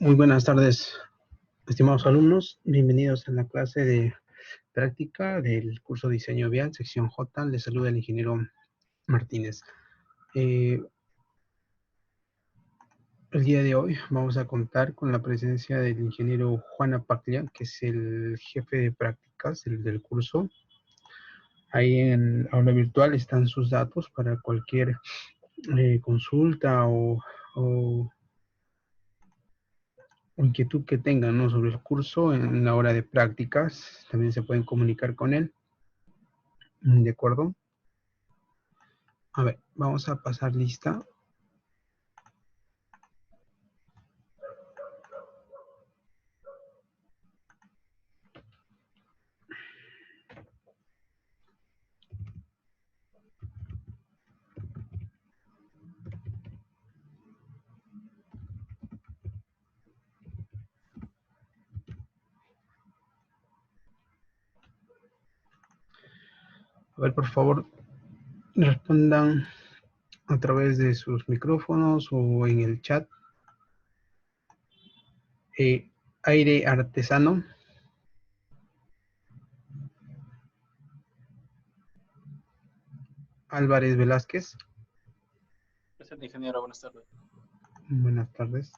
Muy buenas tardes, estimados alumnos. Bienvenidos a la clase de práctica del curso Diseño Vial, sección J. Les saluda el ingeniero Martínez. El día de hoy vamos a contar con la presencia del ingeniero Juan Apaclia, que es el jefe de prácticas del curso. Ahí en aula virtual están sus datos para cualquier consulta o inquietud que tengan, ¿no?, sobre el curso en la hora de prácticas. También se pueden comunicar con él. ¿De acuerdo? A ver, vamos a pasar lista. A ver, por favor, respondan a través de sus micrófonos o en el chat. Aire artesano. Álvarez Velázquez. Presente, ingeniero, buenas tardes. Buenas tardes.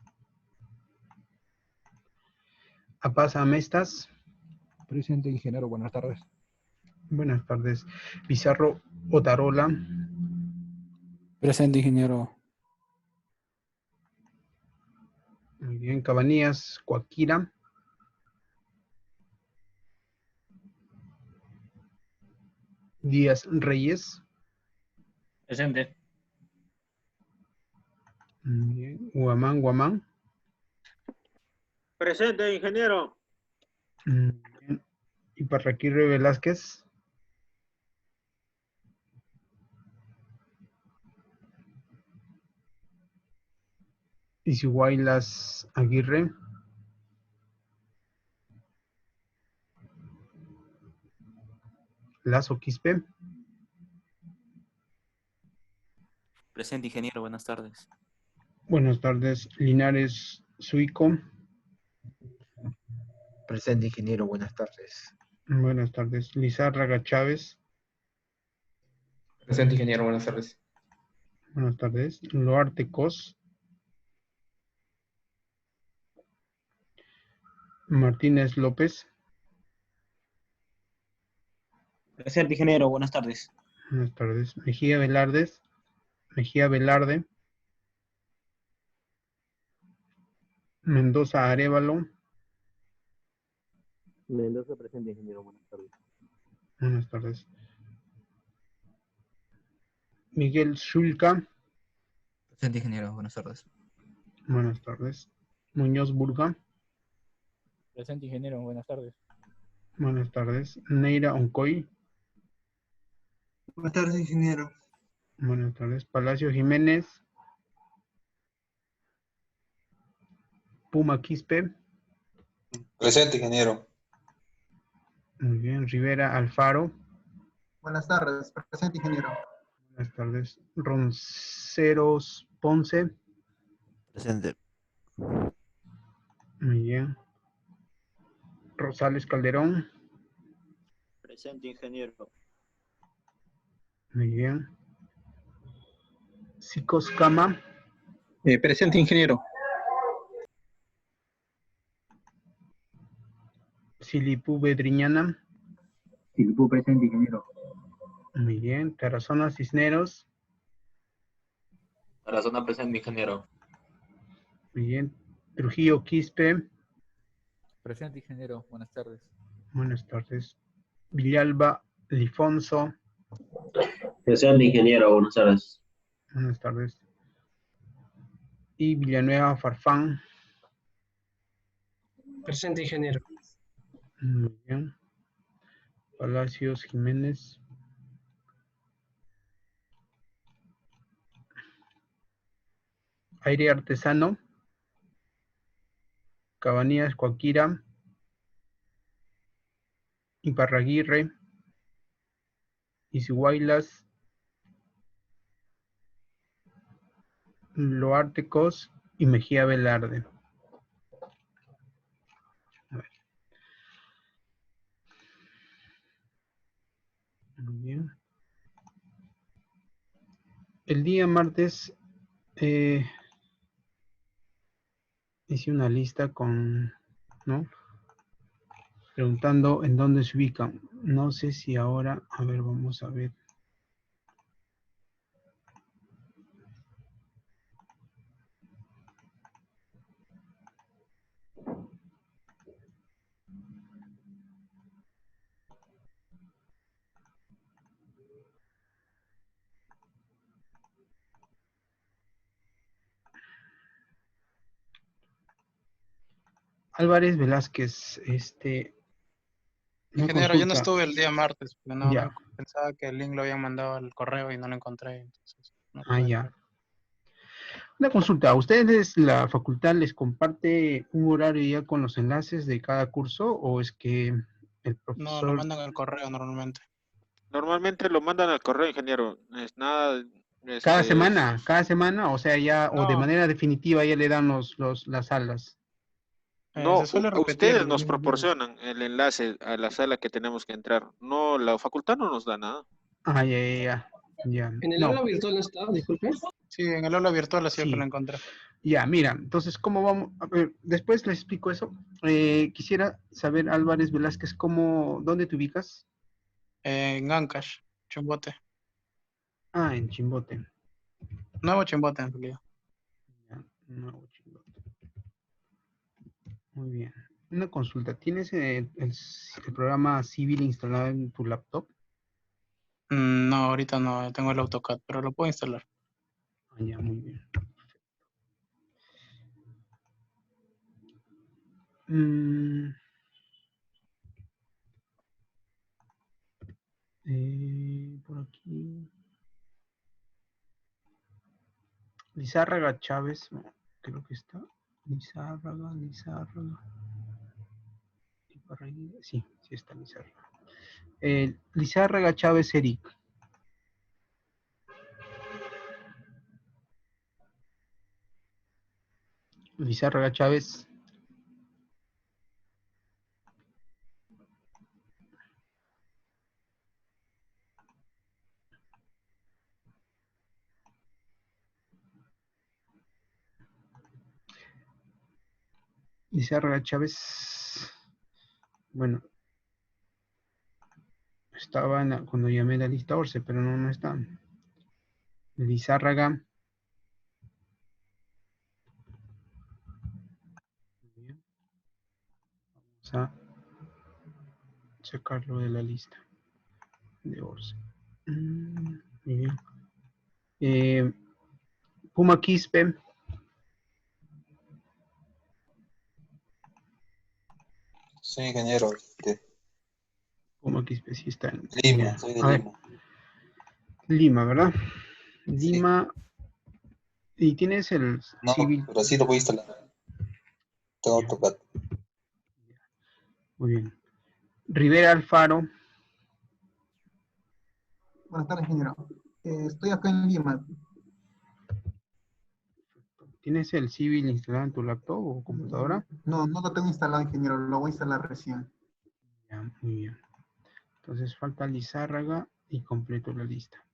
Apaz Amestas. Presente, ingeniero, buenas tardes. Buenas tardes. Pizarro Otarola. Presente, ingeniero. Muy bien. Cabanillas Coaquira. Díaz Reyes. Presente. Muy bien. Guamán. Presente, ingeniero. Muy bien. Iparraquirre Velázquez. Isiguaylas Aguirre. Lazo Quispe. Presente, ingeniero, buenas tardes. Buenas tardes. Linares Suico. Presente, ingeniero, buenas tardes. Buenas tardes. Lizárraga Chávez. Presente, ingeniero, buenas tardes. Buenas tardes. Loarte Cos. Martínez López. Presente, ingeniero. Buenas tardes. Buenas tardes. Mejía Velarde. Mendoza Arévalo. Mendoza, presente, ingeniero. Buenas tardes. Buenas tardes. Miguel Zulca. Presente, ingeniero, buenas tardes. Buenas tardes. Muñoz Burga. Presente, ingeniero, buenas tardes. Buenas tardes. Neira Oncoy. Buenas tardes, ingeniero. Buenas tardes. Palacio Jiménez. Puma Quispe. Presente, ingeniero. Muy bien. Rivera Alfaro. Buenas tardes, presente, ingeniero. Buenas tardes. Ronceros Ponce. Presente. Muy bien. Rosales Calderón. Presente, ingeniero. Muy bien. Sicos Cama. Presente, ingeniero. Silipú Bedriñana. Silipú, presente, ingeniero. Muy bien. Tarazona Cisneros. A la zona presente, ingeniero. Muy bien. Trujillo Quispe. Presente, ingeniero, buenas tardes. Buenas tardes. Villalba Lifonso. Presente, ingeniero. Buenas tardes. Buenas tardes. Y Villanueva Farfán. Presente, ingeniero. Muy bien. Palacios Jiménez. Aire Artesano. Cabanillas Coaquira. Iparraguirre. Isiguaylas. Loarte Cos y Mejía Velarde. Bien. El día martes hice una lista con, ¿no? Preguntando en dónde se ubican. No sé si ahora, a ver, vamos a ver. Álvarez Velázquez, una Ingeniero, yo no consulta. estuve el día martes, porque Ya. pensaba que el link lo habían mandado al correo y no lo encontré. Entonces, no Ah, pude ya. entrar. Una consulta, ¿a ustedes la facultad les comparte un horario ya con los enlaces de cada curso o es que el No, lo profesor mandan al correo normalmente. Normalmente lo mandan al correo, ingeniero. Es nada, cada semana, o sea, ya, o de No, manera definitiva ya le dan las salas? no, se suele a repetir ustedes los nos mismos días. proporcionan el enlace a la sala que tenemos que entrar. No, la facultad no nos da nada. Ah, ya. ¿En el No, aula virtual no está? Disculpe. Sí, en el aula virtual así que sí. lo encontré. Ya, mira, entonces, ¿cómo vamos? A ver, después les explico eso. Quisiera saber, Álvarez Velázquez, ¿dónde te ubicas? En Ancash, Chimbote. Ah, en Chimbote. Nuevo Chimbote en realidad. Ya, Nuevo Chimbote. Muy bien. Una consulta, ¿tienes el programa Civil instalado en tu laptop? No, ahorita no, tengo el AutoCAD, pero lo puedo instalar. Ah, ya, muy bien. Por aquí. Lizárraga Chávez, no, creo que está. Lizárraga. Sí, sí está Lizárraga. Lizárraga Chávez Eric. Lizárraga Chávez. Lizárraga Chávez. Bueno, estaba cuando llamé la lista Orce, pero no está. Lizárraga. Bien. Vamos a sacarlo de la lista de Orce. Muy bien. Puma Quispe. Sí, ingeniero. Puma Quispe sí está en Lima, soy de a ver, Lima. Lima, ¿verdad? Sí. Lima. ¿Y tienes el No, civil? pero sí lo voy a instalar. Tengo AutoCAD. Muy bien. Rivera Alfaro. Buenas tardes, ingeniero. Estoy acá en Lima. ¿Tienes el civil instalado en tu laptop o computadora? No lo tengo instalado, ingeniero. Lo voy a instalar recién. Ya, muy bien. Entonces falta Lizárraga y completo la lista.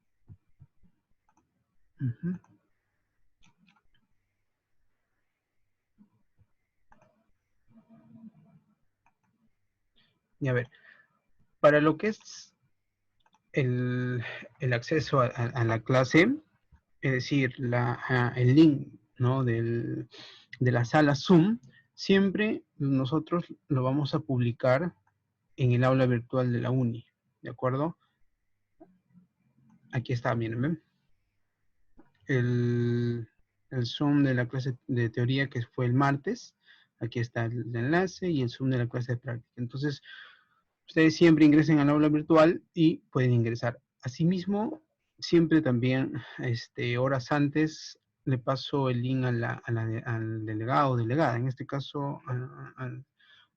Y a ver, para lo que es el acceso a la clase, es decir, el link, ¿no? de la sala Zoom, siempre nosotros lo vamos a publicar en el aula virtual de la uni, ¿de acuerdo? Aquí está, miren, ¿ven? El Zoom de la clase de teoría que fue el martes, aquí está el enlace y el Zoom de la clase de práctica. Entonces, ustedes siempre ingresen al aula virtual y pueden ingresar. Asimismo, siempre también, horas antes, le paso el link al delegado o delegada. En este caso,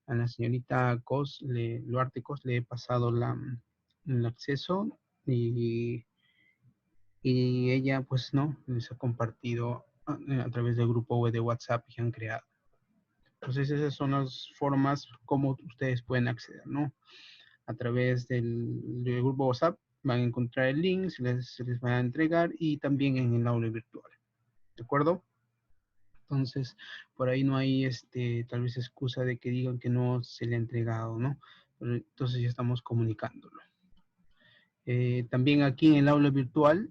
a la señorita Luarte Cos, le he pasado el acceso y ella, pues, no, les ha compartido a través del grupo web de WhatsApp que han creado. Entonces, esas son las formas como ustedes pueden acceder, ¿no? A través del grupo WhatsApp van a encontrar el link, se les va a entregar y también en el aula virtual. ¿De acuerdo? Entonces, por ahí no hay tal vez excusa de que digan que no se le ha entregado, ¿no? Pero entonces ya estamos comunicándolo. También aquí en el aula virtual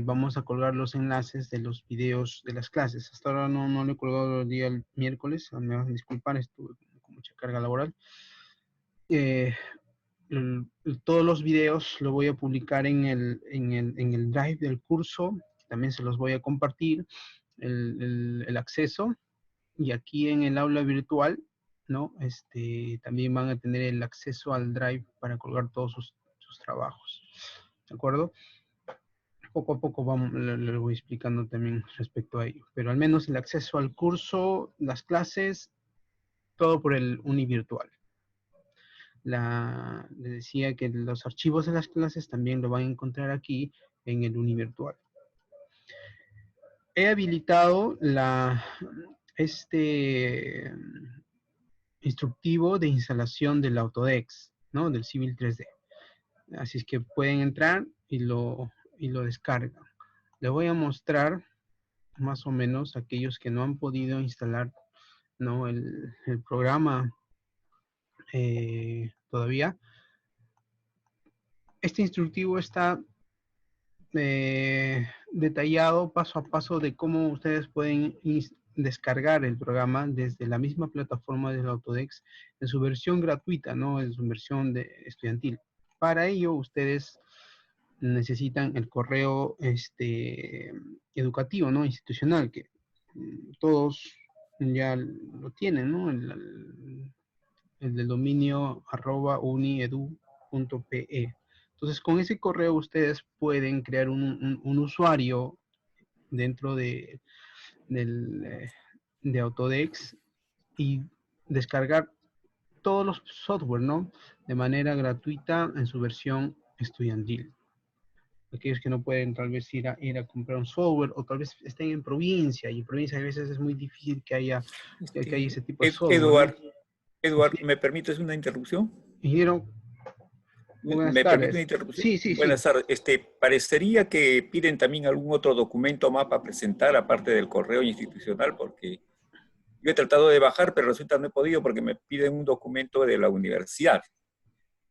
vamos a colgar los enlaces de los videos de las clases. Hasta ahora no lo he colgado el día miércoles, me van a disculpar, estuve con mucha carga laboral. Todos los videos los voy a publicar en el Drive del curso, también se los voy a compartir, el acceso, y aquí en el aula virtual, ¿no? También van a tener el acceso al Drive para colgar todos sus trabajos, ¿de acuerdo? Poco a poco le voy explicando también respecto a ello, pero al menos el acceso al curso, las clases, todo por el univirtual. Les decía que los archivos de las clases también lo van a encontrar aquí en el univirtual. He habilitado instructivo de instalación del Autodesk, ¿no? Del Civil 3D. Así es que pueden entrar y lo descargan. Les voy a mostrar más o menos a aquellos que no han podido instalar, ¿no? el programa todavía. Este instructivo está detallado paso a paso de cómo ustedes pueden descargar el programa desde la misma plataforma del Autodesk en su versión gratuita, ¿no? En su versión estudiantil. Para ello, ustedes necesitan el correo educativo, ¿no? Institucional, que todos ya lo tienen, ¿no? El del dominio @uniedu.pe. Entonces, con ese correo ustedes pueden crear un usuario dentro de Autodesk y descargar todos los software, ¿no? De manera gratuita en su versión estudiantil. Aquellos que no pueden tal vez ir a comprar un software, o tal vez estén en provincia, y en provincia a veces es muy difícil que haya ese tipo de software. Eduard, ¿me permites una interrupción? Ingeniero, ¿Me permite una interrupción? Sí. Buenas tardes. Parecería que piden también algún otro documento más para presentar, aparte del correo institucional, porque yo he tratado de bajar, pero resulta no he podido porque me piden un documento de la universidad.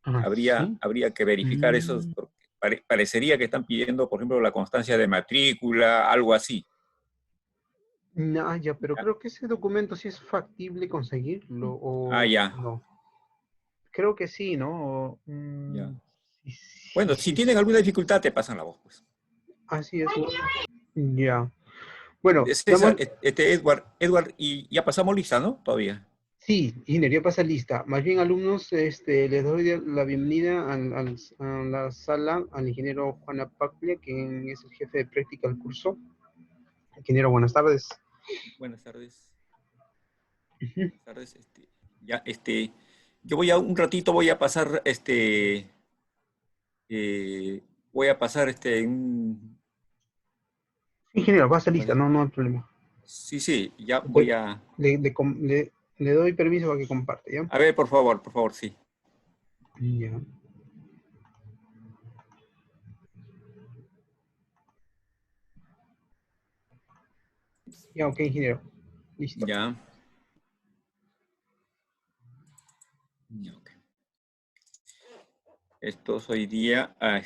Habría que verificar eso, porque parecería que están pidiendo, por ejemplo, la constancia de matrícula, algo así. No, ya, pero creo que ese documento sí es factible conseguirlo, o no. Creo que sí, ¿no? Ya. Bueno, si tienen alguna dificultad, te pasan la voz, pues. Así es. Ya. Bueno, César, Edward, y ya pasamos lista, ¿no? Todavía. Sí, ingeniero, ya pasa lista. Más bien, alumnos, les doy la bienvenida a la sala al ingeniero Juana Paglia, quien es el jefe de práctica del curso. Ingeniero, buenas tardes. Buenas tardes. Buenas tardes. Yo un ratito voy a pasar, Ingeniero, pasa lista, no hay problema. Sí, ya voy a... Le doy permiso para que comparte, ¿ya? A ver, por favor, sí. Ya. Ya, ok, ingeniero. Listo. Ya. Okay. Esto es hoy día A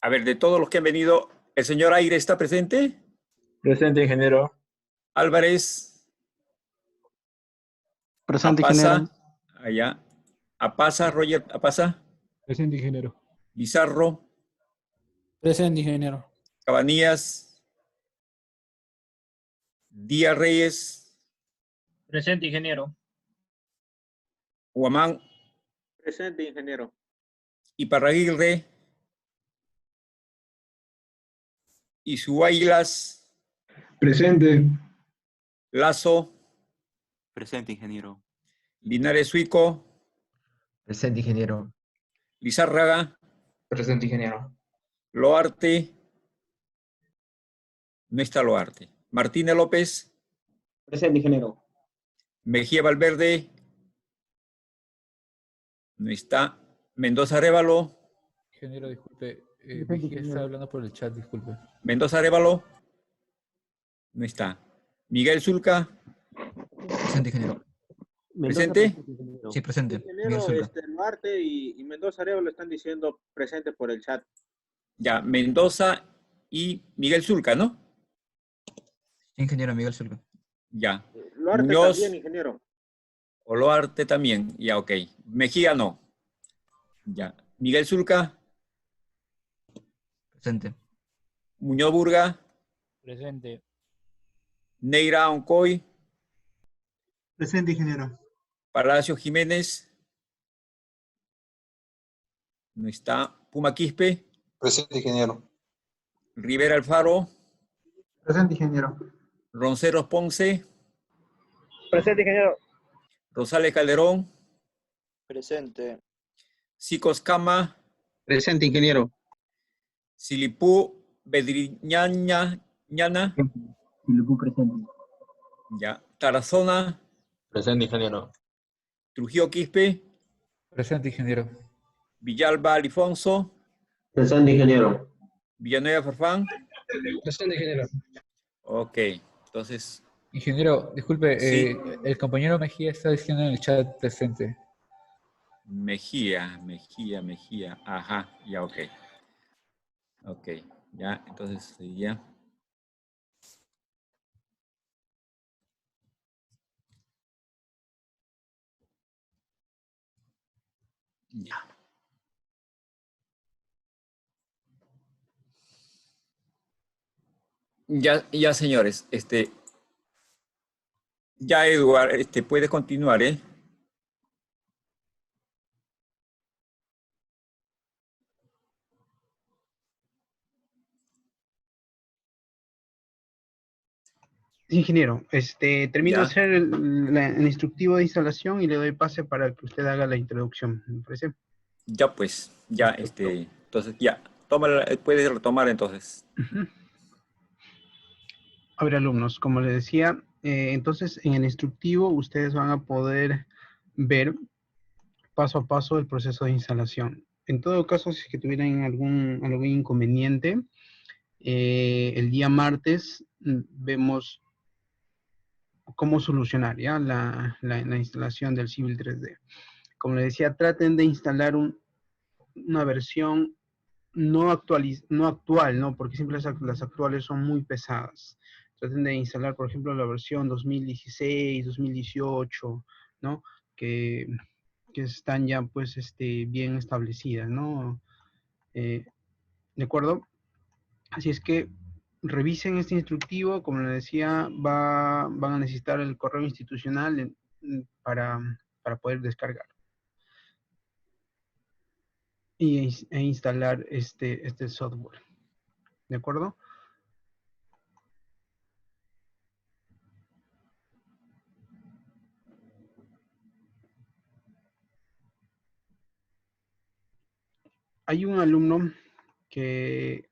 ver, de todos los que han venido, ¿el señor Aire está presente? Presente, ingeniero. Álvarez. Presente, Apasa, ingeniero. Allá. Apasa, Roger, Apasa. Presente, ingeniero. Bizarro. Presente, ingeniero. Cabanillas. Díaz Reyes. Presente, ingeniero. Huamán. Presente, ingeniero. Iparraguirre. Izuáilas. Presente. Lazo. Presente, ingeniero. Linares Suico. Presente, ingeniero. Lizárraga. Presente, ingeniero. Loarte. No está Loarte. Martínez López. Presente, ingeniero. Mejía Valverde. No está. Mendoza Arévalo. Ingeniero, disculpe. Mejía está hablando por el chat, disculpe. Mendoza Arévalo. No está. Miguel Zulca. Presente, ingeniero. ¿Presente? Sí, presente. Miguel Ingeniero, Zulca. Duarte y Mendoza Arevalo están diciendo presente por el chat. Ya, Mendoza y Miguel Zulca, ¿no? Ingeniero Miguel Zulca. Ya. Luarte Muñoz. también, ingeniero. Oloarte también. Ya, ok. Mejía no. Ya. Miguel Zulca. Presente. Muñoz Burga. Presente. Neira Oncoy. Presente, ingeniero. Palacio Jiménez. No está. Puma Quispe. Presente, ingeniero. Rivera Alfaro. Presente, ingeniero. Ronceros Ponce. Presente, ingeniero. Rosales Calderón. Presente. Sicos Cama. Presente, ingeniero. Silipú Bedriñaña. Ñana. Presente. Ya. Tarazona. Presente, ingeniero. Trujillo Quispe. Presente, ingeniero. Villalba Alifonso. Presente, ingeniero. Villanueva Farfán. Presente, ingeniero. Ok. Entonces, Ingeniero, disculpe, Sí. el compañero Mejía está diciendo en el chat presente. Mejía. Ajá. Ya, ok. Ok. Ya, entonces ya. Ya. Ya, señores, ya Eduard, puede continuar, ¿eh? Sí, ingeniero, termino de Ya. hacer el instructivo de instalación y le doy pase para que usted haga la introducción, ¿me parece? Ya pues, ya, entonces ya, puedes retomar entonces. Ujú. A ver, alumnos, como les decía, entonces en el instructivo ustedes van a poder ver paso a paso el proceso de instalación. En todo caso, si es que tuvieran algún inconveniente, el día martes vemos cómo solucionar ya la instalación del Civil 3D. Como les decía, traten de instalar una versión no actual, ¿no? Porque siempre las actuales son muy pesadas. Traten de instalar, por ejemplo, la versión 2016, 2018, ¿no? Que están ya, pues, bien establecidas, ¿no? ¿De acuerdo? Así es que revisen este instructivo. Como les decía, van a necesitar el correo institucional para poder descargar e instalar este software. ¿De acuerdo? Hay un alumno que,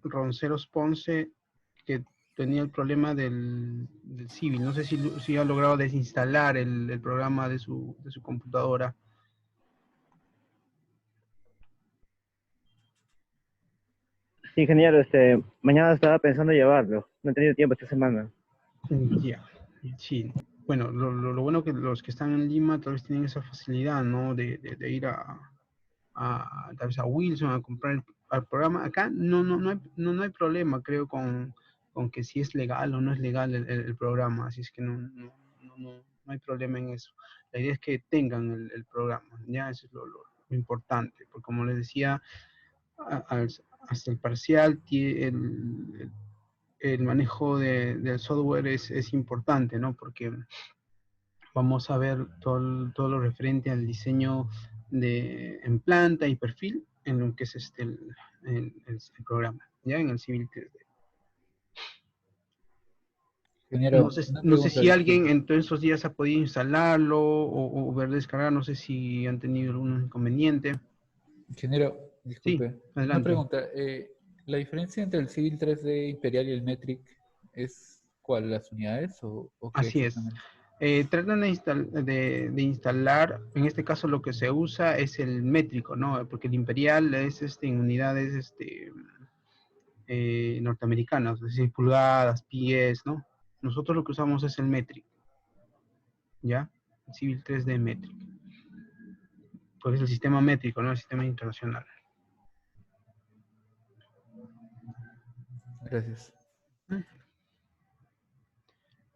Ronceros Ponce, que tenía el problema del Civil. No sé si ha logrado desinstalar el programa de su computadora. Ingeniero, mañana estaba pensando llevarlo. No he tenido tiempo esta semana. Ya, sí. Bueno, lo bueno que los que están en Lima tal vez tienen esa facilidad, ¿no? De ir tal vez a Wilson a comprar el programa. Acá no hay problema, creo, con que si es legal o no es legal el programa. Así es que no hay problema en eso. La idea es que tengan el programa, ya, eso es lo importante. Porque como les decía, hasta el parcial, el manejo del software es importante, ¿no? Porque vamos a ver todo lo referente al diseño en planta y perfil en lo que es el programa, ¿ya? En el Civil 3D. Ingeniero, una No sé pregunta, si alguien disculpe. en todos esos días ha podido instalarlo o ver descargar, no sé si han tenido algún inconveniente. Ingeniero, Sí, disculpe. Una adelante. pregunta. ¿La diferencia entre el Civil 3D Imperial y el Metric es cuál? ¿Las unidades o qué Así es. exactamente? Tratan de instalar, en este caso lo que se usa es el métrico, ¿no? Porque el imperial es en unidades norteamericanas, es decir, pulgadas, pies, ¿no? Nosotros lo que usamos es el métrico, ¿ya? El Civil 3D métrico. Pues es el sistema métrico, ¿no? El sistema internacional. Gracias.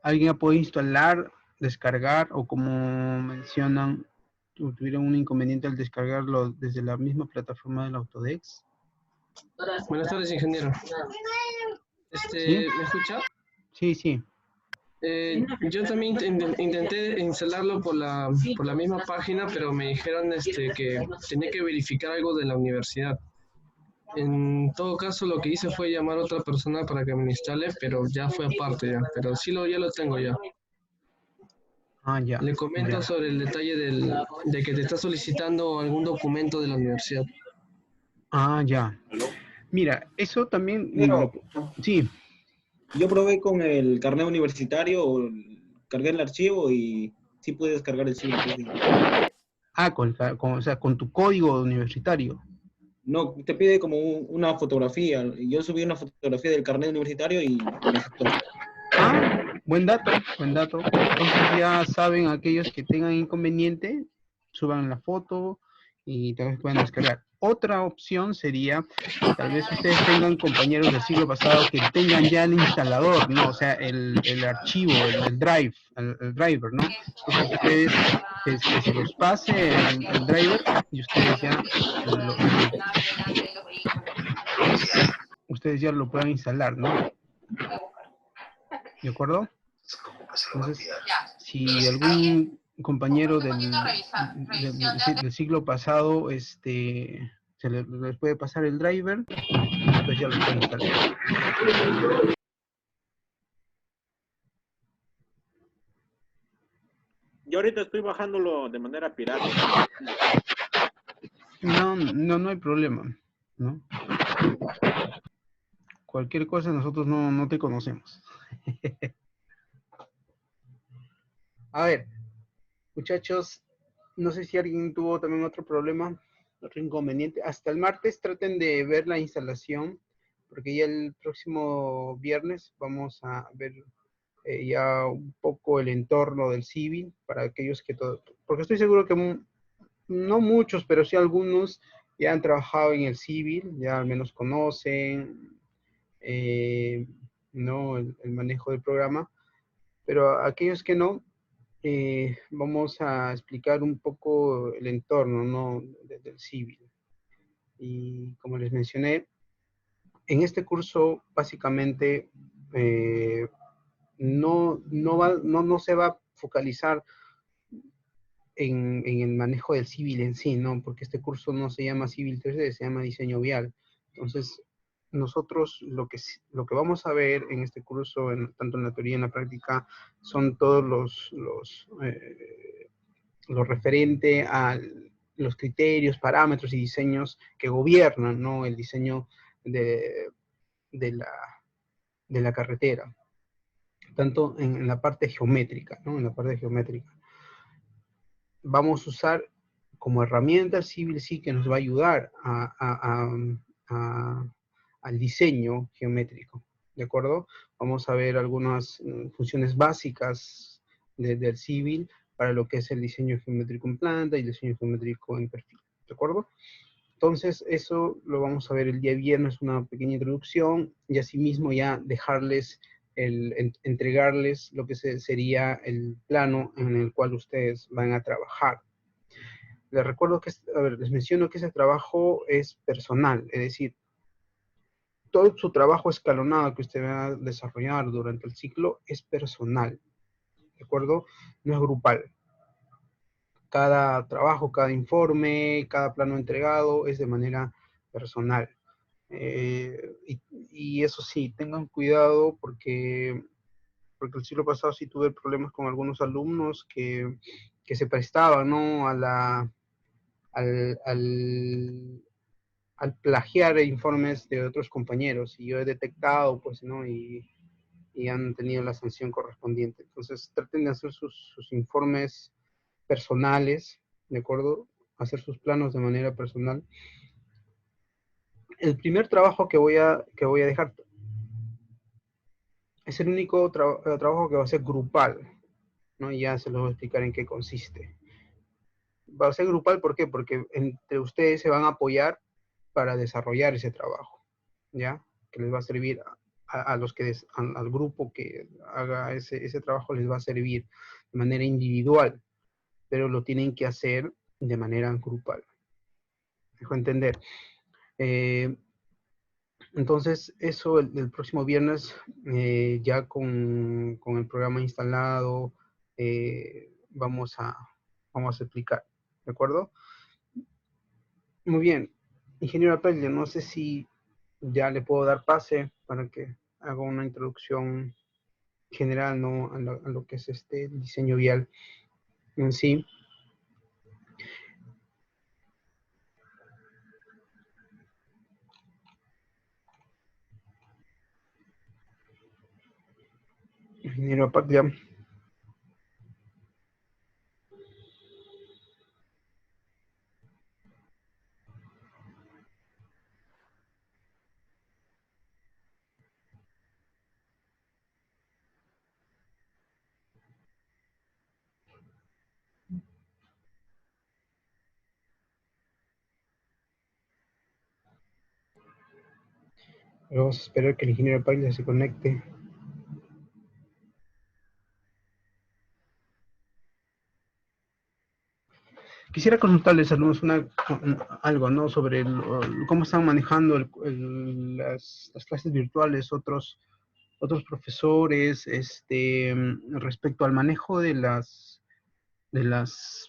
¿Alguien ha podido instalar, descargar o como mencionan, tuvieron un inconveniente al descargarlo desde la misma plataforma del Autodesk? Buenas tardes, ingeniero. ¿Sí? ¿Me escucha? Sí, sí. Yo también intenté instalarlo por la misma página, pero me dijeron que tenía que verificar algo de la universidad. En todo caso, lo que hice fue llamar a otra persona para que me lo instale, pero ya fue aparte ya. Pero sí ya lo tengo ya. Ah, ya. Le comento Ya. sobre el detalle de que te está solicitando algún documento de la universidad. Ah, ya. Mira, eso también... Pero, sí. yo probé con el carnet universitario, cargué el archivo y sí pude descargar el Civil 3D. Ah, o sea, con tu código universitario. No, te pide como una fotografía. Yo subí una fotografía del carnet universitario y me aceptó. Ah, buen dato, buen dato. Entonces ya saben, aquellos que tengan inconveniente, suban la foto y tal vez puedan descargar. Otra opción sería, tal vez ustedes tengan compañeros del siglo pasado que tengan ya el instalador, ¿no? O sea, el archivo, el driver, ¿no? Entonces ustedes, que se los pase el driver y ustedes ya lo puedan instalar, ¿no? ¿De acuerdo? Entonces, si algún compañero del siglo pasado se les puede pasar el driver, pues ya lo pueden instalar. Yo ahorita estoy bajándolo de manera pirata. No hay problema, ¿no? Cualquier cosa nosotros no te conocemos. A ver, muchachos, no sé si alguien tuvo también otro problema, otro inconveniente. Hasta el martes traten de ver la instalación, porque ya el próximo viernes vamos a ver ya un poco el entorno del Civil, para aquellos porque estoy seguro que no muchos, pero sí algunos ya han trabajado en el Civil, ya al menos conocen ¿no? el manejo del programa, pero aquellos que no, vamos a explicar un poco el entorno, ¿no? del Civil. Y como les mencioné, en este curso básicamente no se va a focalizar en el manejo del Civil en sí, ¿no? Porque este curso no se llama Civil 3D, se llama Diseño Vial. Entonces, nosotros lo que vamos a ver en este curso, tanto en la teoría y en la práctica, son todos lo referente a los criterios, parámetros y diseños que gobiernan, ¿no? El diseño de la carretera, tanto en la parte geométrica, ¿no? En la parte geométrica. Vamos a usar como herramienta Civil sí que nos va a ayudar al diseño geométrico, ¿de acuerdo? Vamos a ver algunas funciones básicas del Civil para lo que es el diseño geométrico en planta y el diseño geométrico en perfil, ¿de acuerdo? Entonces, eso lo vamos a ver el día viernes, una pequeña introducción, y asimismo ya dejarles, entregarles lo que sería el plano en el cual ustedes van a trabajar. Les recuerdo que, les menciono que ese trabajo es personal, es decir, todo su trabajo escalonado que usted va a desarrollar durante el ciclo es personal, ¿de acuerdo? No es grupal. Cada trabajo, cada informe, cada plano entregado es de manera personal. Y eso sí, tengan cuidado porque el siglo pasado sí tuve problemas con algunos alumnos que se prestaban, ¿no? al plagiar informes de otros compañeros, y yo he detectado, pues, ¿no? Y y han tenido la sanción correspondiente. Entonces, traten de hacer sus informes personales, ¿de acuerdo? Hacer sus planos de manera personal. El primer trabajo que voy a dejar es el único trabajo que va a ser grupal, ¿no? Y ya se los voy a explicar en qué consiste. Va a ser grupal, ¿por qué? Porque entre ustedes se van a apoyar para desarrollar ese trabajo, ¿ya? Que les va a servir a los que, al grupo que haga ese trabajo les va a servir de manera individual, pero lo tienen que hacer de manera grupal. ¿Dejo entender? Entonces, eso el próximo viernes, ya con el programa instalado, vamos a explicar, ¿de acuerdo? Muy bien. Ingeniero Apelle, no sé si ya le puedo dar pase para que haga una introducción general, ¿no? A lo que es el diseño vial en sí. Ingeniero Apelle. Vamos a esperar que el ingeniero Apelle se conecte. Quisiera consultarles alumnos algo, ¿no? Sobre cómo están manejando las clases virtuales, otros profesores, respecto al manejo de las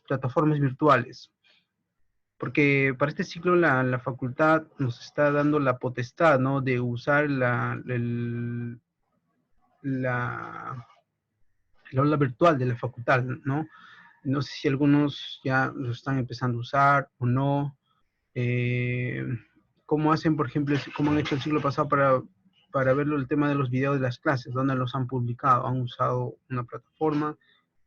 plataformas virtuales. Porque para este ciclo la facultad nos está dando la potestad, ¿no? De usar el aula virtual de la facultad, ¿no? No sé si algunos ya lo están empezando a usar o no. ¿Cómo hacen, por ejemplo, cómo han hecho el siglo pasado para verlo el tema de los videos de las clases? ¿Dónde los han publicado? ¿Han usado una plataforma?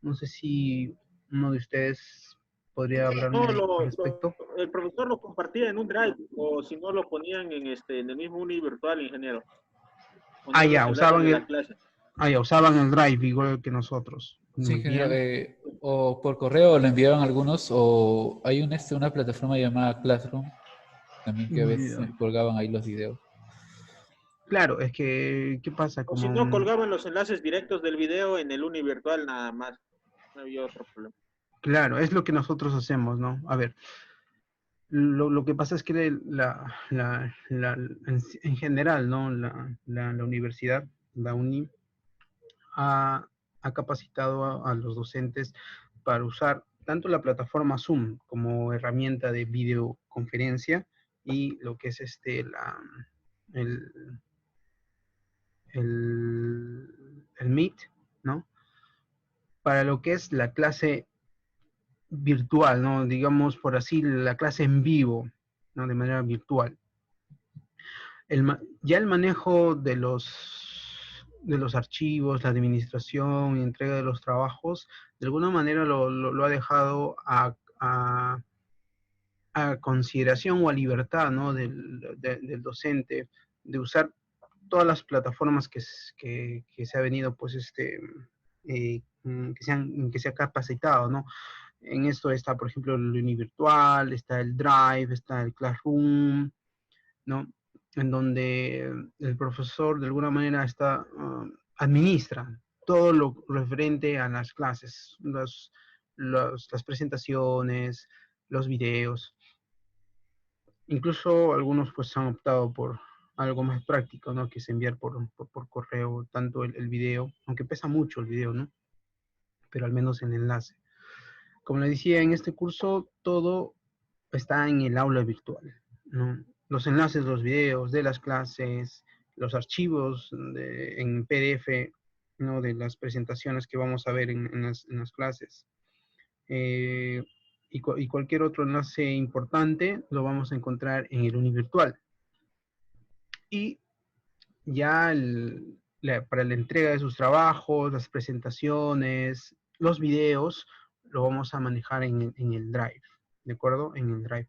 No sé si uno de ustedes podría hablarme al respecto. El profesor lo compartía en un drive, o si no lo ponían en el mismo uni virtual, ingeniero. Ya, usaban el drive igual que nosotros. Sí, ingeniero, o por correo lo enviaban algunos, o hay una plataforma llamada Classroom, también que a veces colgaban ahí los videos. Claro, es que, ¿qué pasa? O si no, colgaban los enlaces directos del video en el uni virtual nada más. No había otro problema. Claro, es lo que nosotros hacemos, ¿no? A ver, lo que pasa es que en general, ¿no? La universidad, la uni, ha capacitado a los docentes para usar tanto la plataforma Zoom como herramienta de videoconferencia y lo que es el Meet, ¿no? Para lo que es la clase virtual, ¿no? Digamos por así, la clase en vivo, ¿no? De manera virtual. Ya el manejo de los archivos, la administración y entrega de los trabajos, de alguna manera lo ha dejado a consideración o a libertad, ¿no? del docente de usar todas las plataformas que se ha venido, pues, que se ha capacitado, ¿no? En esto está, por ejemplo, el Univirtual, está el Drive, está el Classroom, ¿no? En donde el profesor de alguna manera administra todo lo referente a las clases, las presentaciones, los videos. Incluso algunos pues han optado por algo más práctico, ¿no? Que es enviar por correo tanto el video, aunque pesa mucho el video, ¿no? Pero al menos el enlace. Como le decía, en este curso todo está en el aula virtual, ¿no? Los enlaces, los videos de las clases, los archivos en PDF, ¿no? De las presentaciones que vamos a ver en las clases. Y cualquier otro enlace importante lo vamos a encontrar en el Univirtual. Y ya para la entrega de sus trabajos, las presentaciones, los videos, lo vamos a manejar en el Drive, ¿de acuerdo? En el Drive.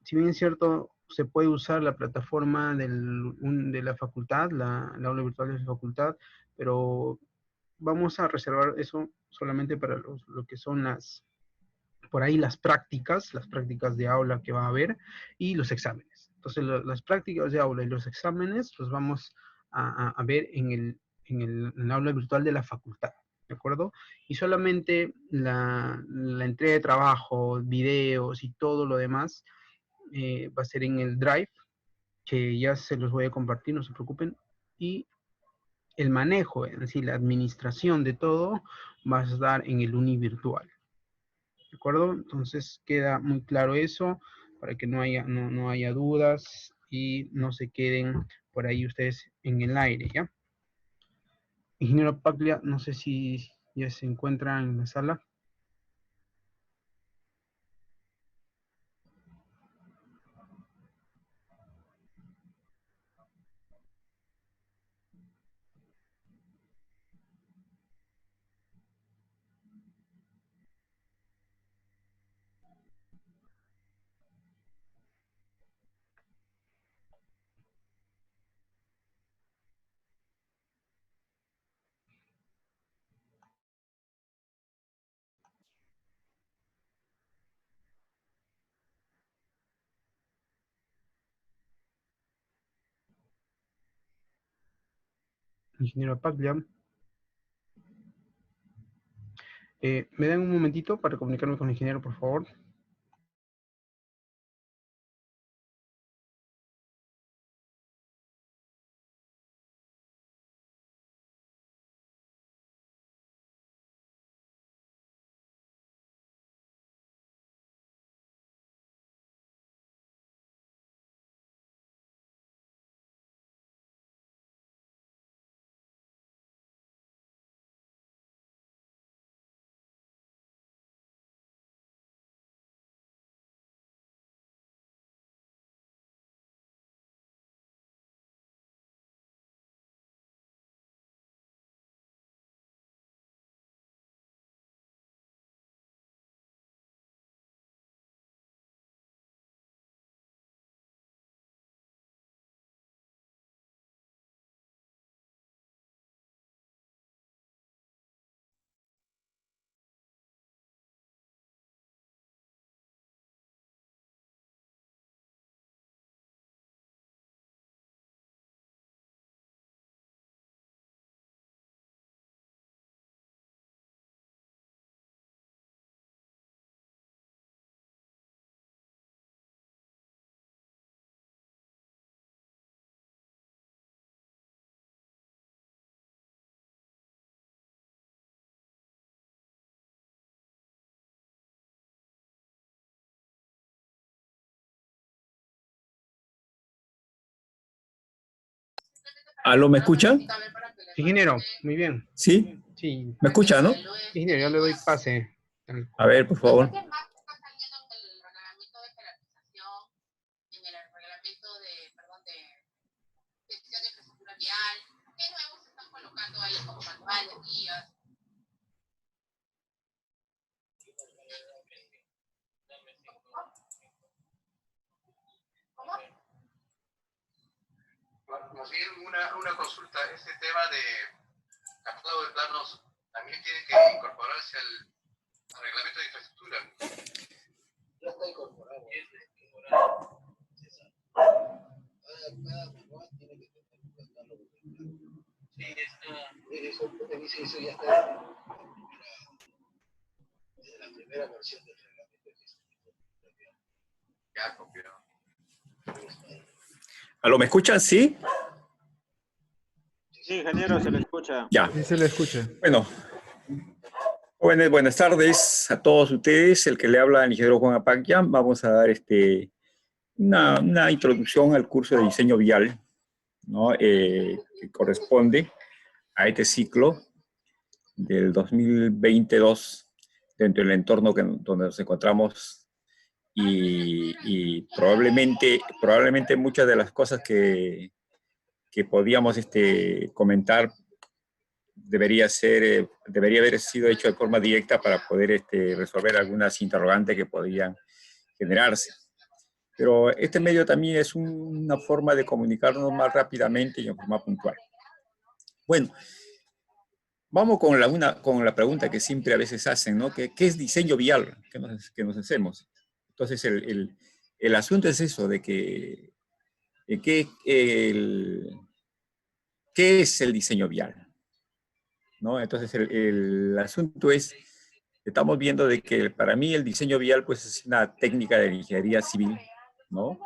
Si bien es cierto, se puede usar la plataforma de la facultad, la aula virtual de la facultad, pero vamos a reservar eso solamente para lo que son por ahí las prácticas de aula que va a haber y los exámenes. Entonces, las prácticas de aula y los exámenes los vamos a ver en el aula virtual de la facultad, ¿de acuerdo? Y solamente la entrega de trabajo, videos y todo lo demás va a ser en el Drive, que ya se los voy a compartir, no se preocupen, y el manejo, es decir, la administración de todo va a estar en el Uni virtual. ¿De acuerdo? Entonces queda muy claro eso, para que no haya dudas y no se queden por ahí ustedes en el aire, ¿ya? Ingeniero Paglia, no sé si ya se encuentra en la sala. Ingeniero Paglia. ¿Me dan un momentito para comunicarme con el ingeniero, por favor? ¿Aló, me escuchan? Ingeniero, muy bien. ¿Sí? Sí. ¿Me escucha, no? Ingeniero, yo le doy pase. A ver, por favor. Más bien una consulta, este tema de captado de planos también tiene que incorporarse al reglamento de infraestructura. Ya está incorporado. Cada manual tiene que tener un catálogo de planos. Sí, eso ya está desde la primera versión del reglamento de infraestructura. Ya copiado. ¿Aló, me escuchan? ¿Sí? Sí, ingeniero, se le escucha. Ya. Sí, se le escucha. Bueno, jóvenes, buenas tardes a todos ustedes. El que le habla, el ingeniero Juan Apaglia. Vamos a dar una introducción al curso de diseño vial, ¿no? Que corresponde a este ciclo del 2022 dentro del entorno donde nos encontramos y probablemente muchas de las cosas que que podíamos comentar debería haber sido hecho de forma directa para poder resolver algunas interrogantes que podían generarse. Pero este medio también es una forma de comunicarnos más rápidamente y en forma puntual. Bueno, vamos con la pregunta que siempre a veces hacen, ¿no? ¿Qué es diseño vial? ¿Qué nos hacemos? Entonces, el asunto es eso, de que ¿qué es el diseño vial? ¿No? Entonces, el asunto es, estamos viendo de que para mí el diseño vial pues, es una técnica de ingeniería civil, ¿no?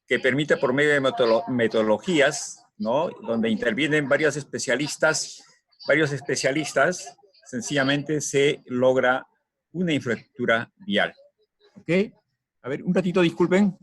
Que permite por medio de metodologías, ¿no? Donde intervienen varios especialistas, sencillamente se logra una infraestructura vial. ¿Ok? A ver, un ratito, disculpen.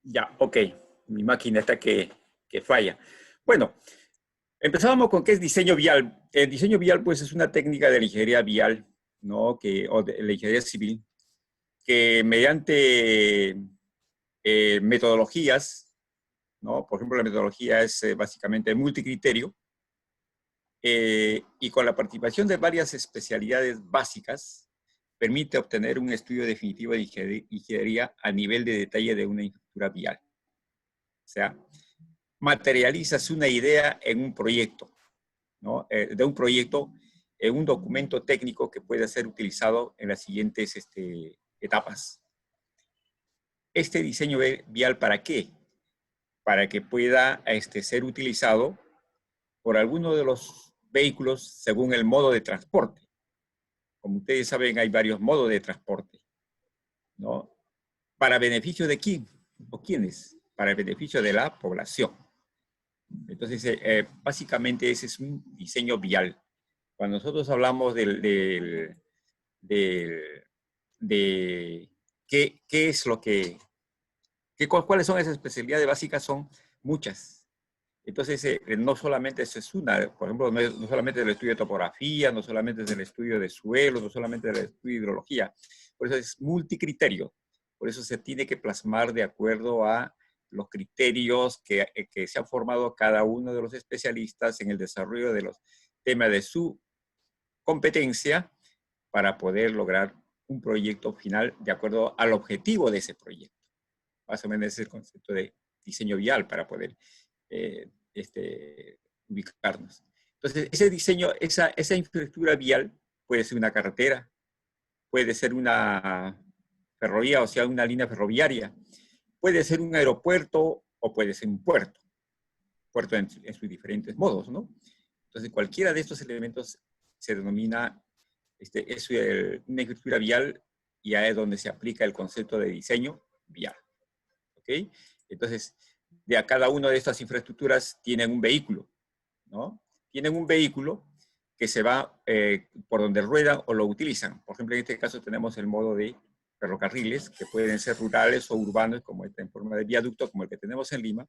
Ya, ok. Mi máquina está que falla. Bueno, empezábamos con qué es diseño vial. El diseño vial, pues, es una técnica de la ingeniería vial, ¿no? O de la ingeniería civil, que mediante metodologías, ¿no? Por ejemplo, la metodología es básicamente multicriterio, y con la participación de varias especialidades básicas, permite obtener un estudio definitivo de ingeniería a nivel de detalle de una infraestructura vial. O sea, materializas una idea en un proyecto, ¿no? De un proyecto en un documento técnico que puede ser utilizado en las siguientes etapas. Este diseño vial, ¿para qué? Para que pueda ser utilizado por alguno de los vehículos según el modo de transporte. Como ustedes saben, hay varios modos de transporte, ¿no? ¿Para beneficio de quién o quiénes? Para el beneficio de la población. Entonces, básicamente ese es un diseño vial. Cuando nosotros hablamos de qué es lo que, cuáles son esas especialidades básicas, son muchas. Entonces, no solamente eso es una, por ejemplo, no solamente del estudio de topografía, no solamente del estudio de suelo, no solamente del estudio de hidrología. Por eso es multicriterio. Por eso se tiene que plasmar de acuerdo a los criterios que se han formado cada uno de los especialistas en el desarrollo de los temas de su competencia para poder lograr un proyecto final de acuerdo al objetivo de ese proyecto. Más o menos ese es el concepto de diseño vial para poder ubicarnos. Entonces, ese diseño, esa infraestructura vial puede ser una carretera, puede ser una ferrovía, o sea, una línea ferroviaria, puede ser un aeropuerto o puede ser un puerto en sus diferentes modos, ¿no? Entonces, cualquiera de estos elementos se denomina es una infraestructura vial, y ahí es donde se aplica el concepto de diseño vial. ¿Ok? Entonces, de cada una de estas infraestructuras tienen un vehículo, ¿no? Tienen un vehículo que se va por donde ruedan o lo utilizan. Por ejemplo, en este caso tenemos el modo de ferrocarriles, que pueden ser rurales o urbanos, como en forma de viaducto, como el que tenemos en Lima.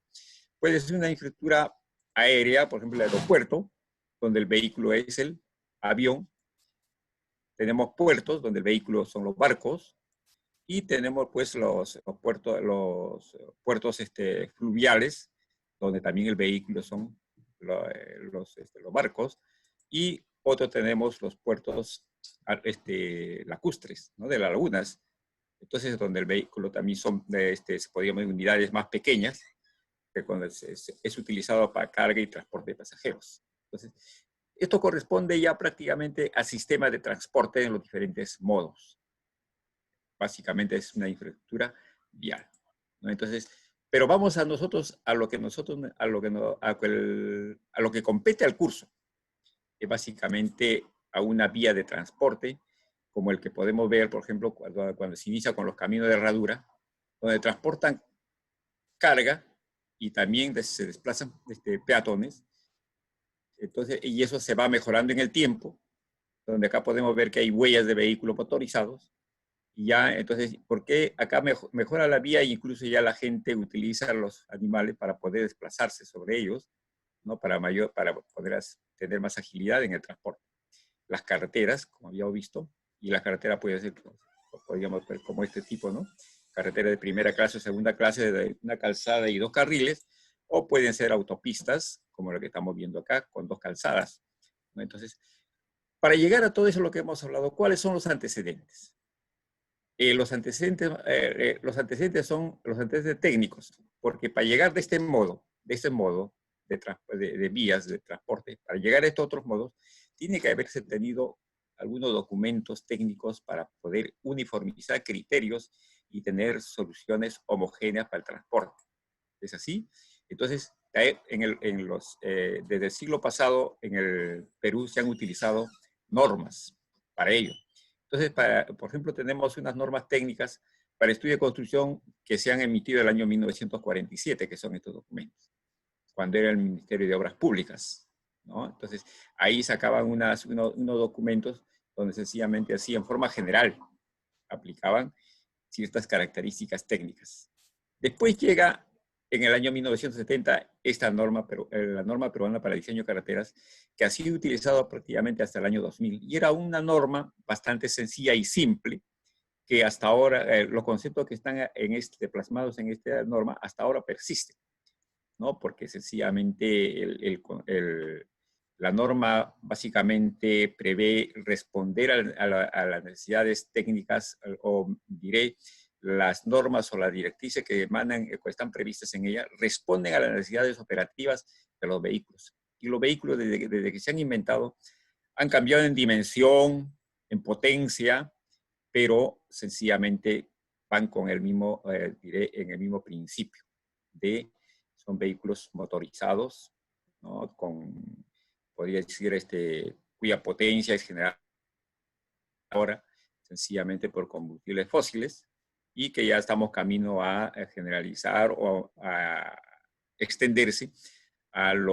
Puede ser una infraestructura aérea, por ejemplo, el aeropuerto, donde el vehículo es el avión. Tenemos puertos, donde el vehículo son los barcos. Y tenemos pues los puertos fluviales, donde también el vehículo son los barcos. Y otro tenemos los puertos lacustres, ¿no? De las lagunas. Entonces, donde el vehículo también son, podríamos decir, unidades más pequeñas, que cuando es utilizado para carga y transporte de pasajeros. Entonces, esto corresponde ya prácticamente al sistema de transporte en los diferentes modos. Básicamente es una infraestructura vial, ¿no? Entonces, Pero vamos a nosotros, a lo que compete al curso, que básicamente a una vía de transporte, como el que podemos ver, por ejemplo, cuando se inicia con los caminos de herradura, donde transportan carga y también se desplazan peatones. Entonces, y eso se va mejorando en el tiempo, donde acá podemos ver que hay huellas de vehículos motorizados. Y ya, entonces, ¿por qué acá mejora la vía e incluso ya la gente utiliza los animales para poder desplazarse sobre ellos, ¿no? Para poder tener más agilidad en el transporte? Las carreteras, como habíamos visto, y la carretera puede ser, podríamos ver como este tipo, ¿no? Carretera de primera clase o segunda clase, de una calzada y 2 carriles, o pueden ser autopistas, como lo que estamos viendo acá, con 2 calzadas, ¿no? Entonces, para llegar a todo eso lo que hemos hablado, ¿cuáles son los antecedentes? Los antecedentes son los antecedentes técnicos, porque para llegar de este modo de vías de transporte, para llegar a estos otros modos, tiene que haberse tenido algunos documentos técnicos para poder uniformizar criterios y tener soluciones homogéneas para el transporte. ¿Es así? Entonces, desde el siglo pasado en el Perú se han utilizado normas para ello. Entonces, por ejemplo, tenemos unas normas técnicas para estudio de construcción que se han emitido el año 1947, que son estos documentos, cuando era el Ministerio de Obras Públicas, ¿no? Entonces, ahí sacaban unos documentos donde sencillamente así, en forma general, aplicaban ciertas características técnicas. Después llega, en el año 1970, la norma peruana para el diseño de carreteras, que ha sido utilizada prácticamente hasta el año 2000. Y era una norma bastante sencilla y simple, que hasta ahora, los conceptos que están plasmados en esta norma, hasta ahora persisten, ¿no? Porque sencillamente la norma básicamente prevé responder a las necesidades técnicas, o diré, las normas o las directrices que están previstas en ella responden a las necesidades operativas de los vehículos. Y los vehículos, desde que se han inventado, han cambiado en dimensión, en potencia, pero sencillamente van con el mismo, en el mismo principio. Son vehículos motorizados, ¿no? Podría decir, cuya potencia es generada ahora sencillamente por combustibles fósiles, y que ya estamos camino a generalizar o a extenderse al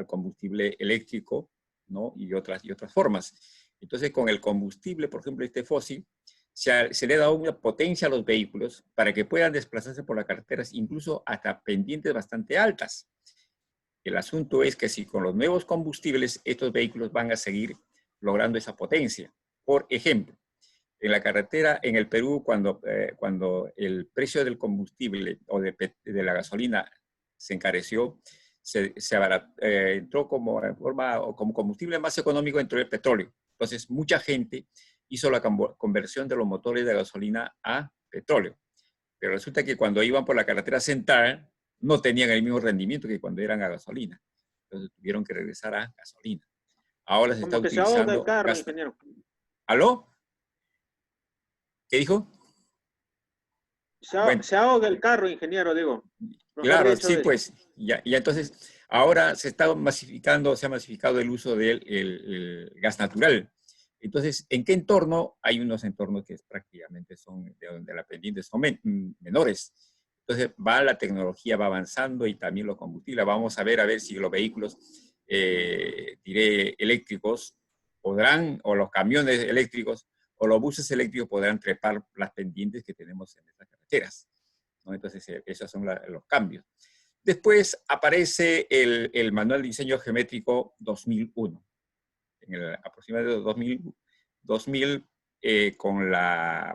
combustible eléctrico, ¿no? y otras formas. Entonces, con el combustible, por ejemplo, fósil, se le ha dado una potencia a los vehículos para que puedan desplazarse por las carreteras, incluso hasta pendientes bastante altas. El asunto es que si con los nuevos combustibles estos vehículos van a seguir logrando esa potencia. Por ejemplo, en la carretera, en el Perú, cuando el precio del combustible o de la gasolina se encareció, entró como combustible más económico, entró el petróleo. Entonces, mucha gente hizo la conversión de los motores de gasolina a petróleo. Pero resulta que cuando iban por la carretera central, no tenían el mismo rendimiento que cuando eran a gasolina. Entonces, tuvieron que regresar a gasolina. Ahora se está utilizando... Se ahoga el carro, ingeniero. ¿Aló? ¿Qué dijo? Se ahoga el carro, ingeniero, digo. Claro, sí, pues. Ya entonces, ahora se ha masificado el uso del gas natural. Entonces, ¿en qué entorno? Hay unos entornos que prácticamente son de donde las pendientes son menores. Entonces, la tecnología va avanzando y también los combustibles. Vamos a ver si los vehículos, eléctricos podrán, o los camiones eléctricos, o los buses eléctricos podrán trepar las pendientes que tenemos en estas carreteras, ¿no? Entonces, esos son los cambios. Después aparece el Manual de Diseño Geométrico 2001. En el aproximadamente 2000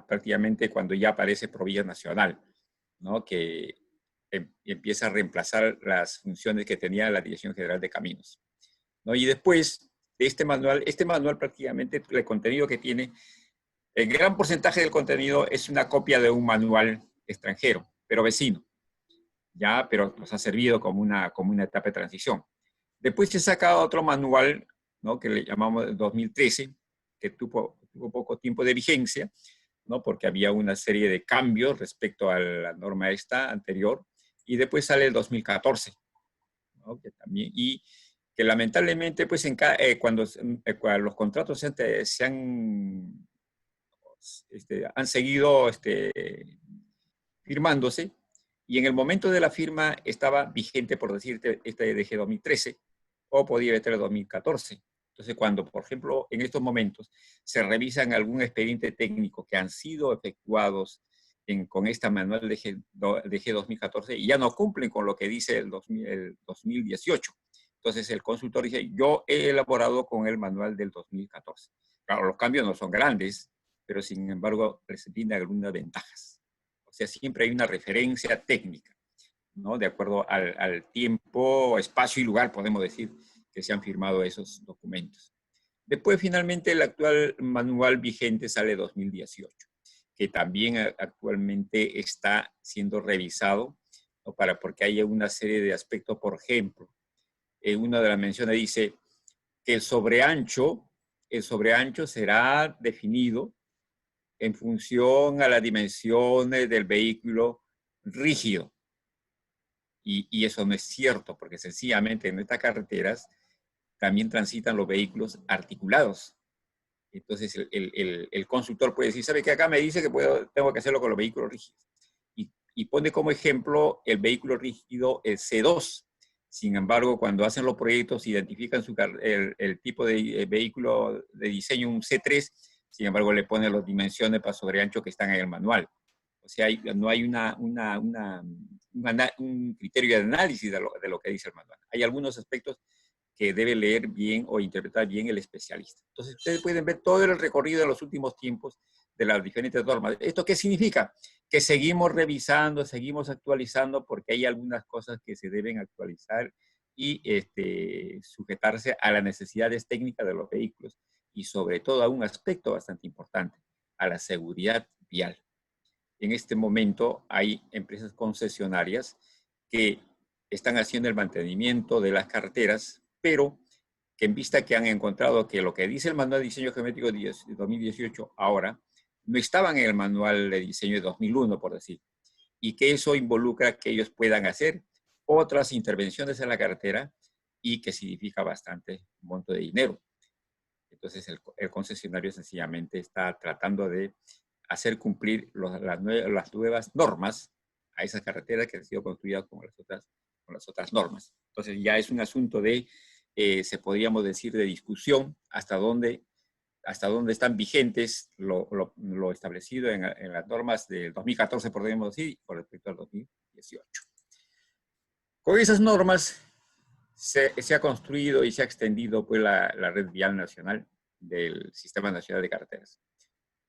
prácticamente cuando ya aparece Provía Nacional, ¿no? Que empieza a reemplazar las funciones que tenía la Dirección General de Caminos, ¿no? Y después de este manual prácticamente el contenido que tiene, el gran porcentaje del contenido es una copia de un manual extranjero, pero vecino, ya, pero nos ha servido como una etapa de transición. Después se saca otro manual, ¿no? Que le llamamos 2013, que tuvo poco tiempo de vigencia, ¿no? Porque había una serie de cambios respecto a la norma esta anterior, y después sale el 2014, ¿no? Que también, y que lamentablemente, pues, cuando los contratos han seguido firmándose, y en el momento de la firma estaba vigente, por decirte, este DG 2013, o podía estar el 2014. Entonces, cuando, por ejemplo, en estos momentos se revisan algún expediente técnico que han sido efectuados con esta manual DG 2014 y ya no cumplen con lo que dice el 2018. Entonces, el consultor dice, yo he elaborado con el manual del 2014. Claro, los cambios no son grandes, pero sin embargo, tienen algunas ventajas. O sea, siempre hay una referencia técnica, ¿no? De acuerdo al tiempo, espacio y lugar, podemos decir, que se han firmado esos documentos. Después, finalmente, el actual manual vigente sale 2018, que también actualmente está siendo revisado, ¿no? Porque hay una serie de aspectos. Por ejemplo, en una de las menciones dice que el sobreancho será definido en función a las dimensiones del vehículo rígido. Y eso no es cierto, porque sencillamente en estas carreteras también transitan los vehículos articulados. Entonces el consultor puede decir, ¿sabe qué? Acá me dice que tengo que hacerlo con los vehículos rígidos. Y pone como ejemplo el vehículo rígido, el C2. Sin embargo, cuando hacen los proyectos, identifican el tipo de vehículo de diseño, un C3, sin embargo, le ponen las dimensiones para sobreancho que están en el manual. O sea, no hay un criterio de análisis de lo que dice el manual. Hay algunos aspectos que debe leer bien o interpretar bien el especialista. Entonces, ustedes pueden ver todo el recorrido de los últimos tiempos de las diferentes normas. ¿Esto qué significa? Que seguimos revisando, seguimos actualizando, porque hay algunas cosas que se deben actualizar y sujetarse a las necesidades técnicas de los vehículos y sobre todo a un aspecto bastante importante, a la seguridad vial. En este momento hay empresas concesionarias que están haciendo el mantenimiento de las carreteras, pero que en vista que han encontrado que lo que dice el manual de diseño geométrico de 2018 ahora, no estaban en el manual de diseño de 2001, por decir, y que eso involucra que ellos puedan hacer otras intervenciones en la carretera y que significa bastante monto de dinero. Entonces el concesionario sencillamente está tratando de hacer cumplir las nuevas normas a esas carreteras que han sido construidas con las otras normas. Entonces ya es un asunto se podríamos decir, de discusión hasta dónde están vigentes lo establecido en las normas del 2014, podríamos decir, con respecto al 2018. Con esas normas se ha construido y se ha extendido pues, la red vial nacional del Sistema Nacional de Carreteras.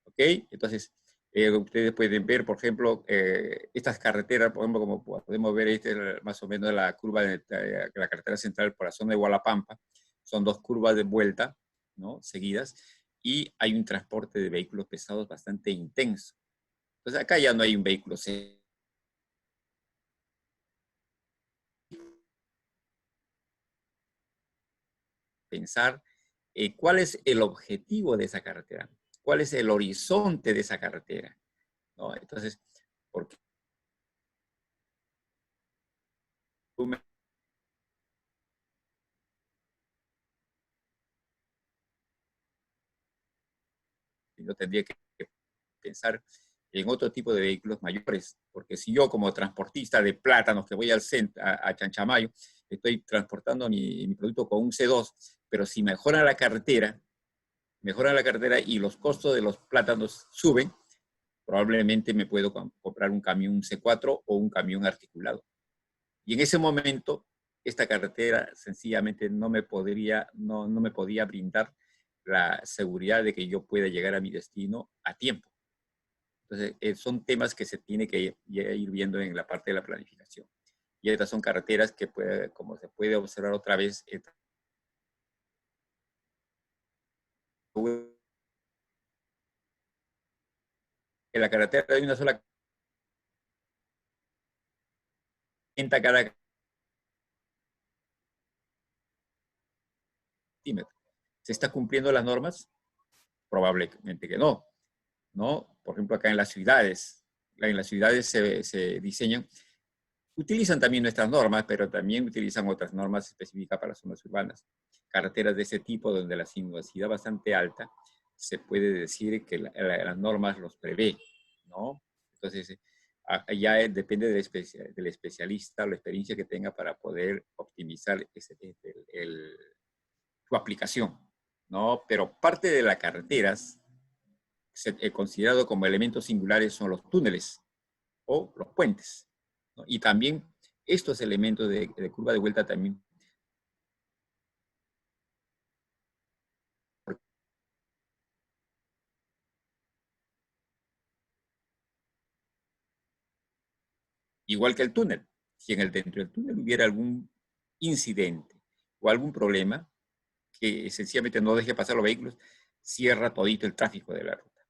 ¿Ok? Entonces, ustedes pueden ver, por ejemplo, estas carreteras, por ejemplo, como podemos ver, más o menos la curva de la carretera central por la zona de Hualapampa. Son dos curvas de vuelta, ¿no? Seguidas, y hay un transporte de vehículos pesados bastante intenso. Entonces, acá ya no hay un vehículo pensar cuál es el objetivo de esa carretera, cuál es el horizonte de esa carretera, ¿no? Entonces, ¿por qué? Yo tendría que pensar en otro tipo de vehículos mayores, porque si yo como transportista de plátanos que voy al centro, a Chanchamayo, estoy transportando mi producto con un C2, pero si mejora la carretera y los costos de los plátanos suben, probablemente me puedo comprar un camión C4 o un camión articulado. Y en ese momento, esta carretera sencillamente no me podía brindar la seguridad de que yo pueda llegar a mi destino a tiempo. Entonces, son temas que se tiene que ir viendo en la parte de la planificación. Y estas son carreteras que, como se puede observar otra vez, en la carretera hay una sola cada centímetro. ¿Se está cumpliendo las normas? Probablemente que no, ¿no? Por ejemplo, acá en las ciudades se diseñan Utilizan también nuestras normas, pero también utilizan otras normas específicas para las zonas urbanas. Carreteras de ese tipo, donde la sinuosidad bastante alta, se puede decir que las normas los prevé, ¿no? Entonces, ya depende del especialista, la experiencia que tenga para poder optimizar su aplicación, ¿no? Pero parte de las carreteras, considerado como elementos singulares, son los túneles o los puentes, ¿no? Y también estos elementos de curva de vuelta también igual que el túnel. Si dentro del túnel hubiera algún incidente o algún problema que sencillamente no deje pasar los vehículos, cierra todito el tráfico de la ruta,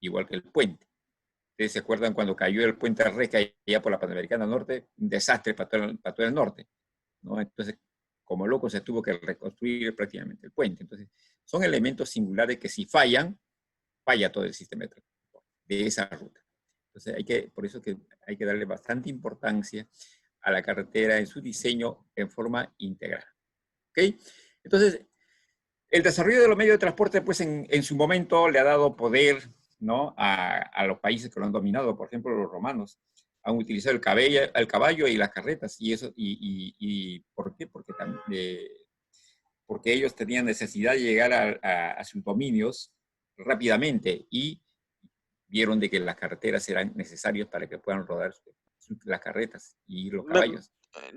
igual que el puente. Ustedes se acuerdan cuando cayó el puente Reca allá por la Panamericana Norte, un desastre para todo el norte, ¿no? Entonces, como loco, se tuvo que reconstruir prácticamente el puente. Entonces, son elementos singulares que si fallan, falla todo el sistema de transporte de esa ruta. Entonces, por eso que hay que darle bastante importancia a la carretera en su diseño en forma integral. ¿Ok? Entonces, el desarrollo de los medios de transporte, pues en su momento le ha dado poder, ¿no?, a los países que lo han dominado. Por ejemplo, los romanos han utilizado el caballo y las carretas. ¿Y por qué? Porque ellos tenían necesidad de llegar a sus dominios rápidamente y vieron de que las carreteras eran necesarias para que puedan rodar las carretas y los caballos.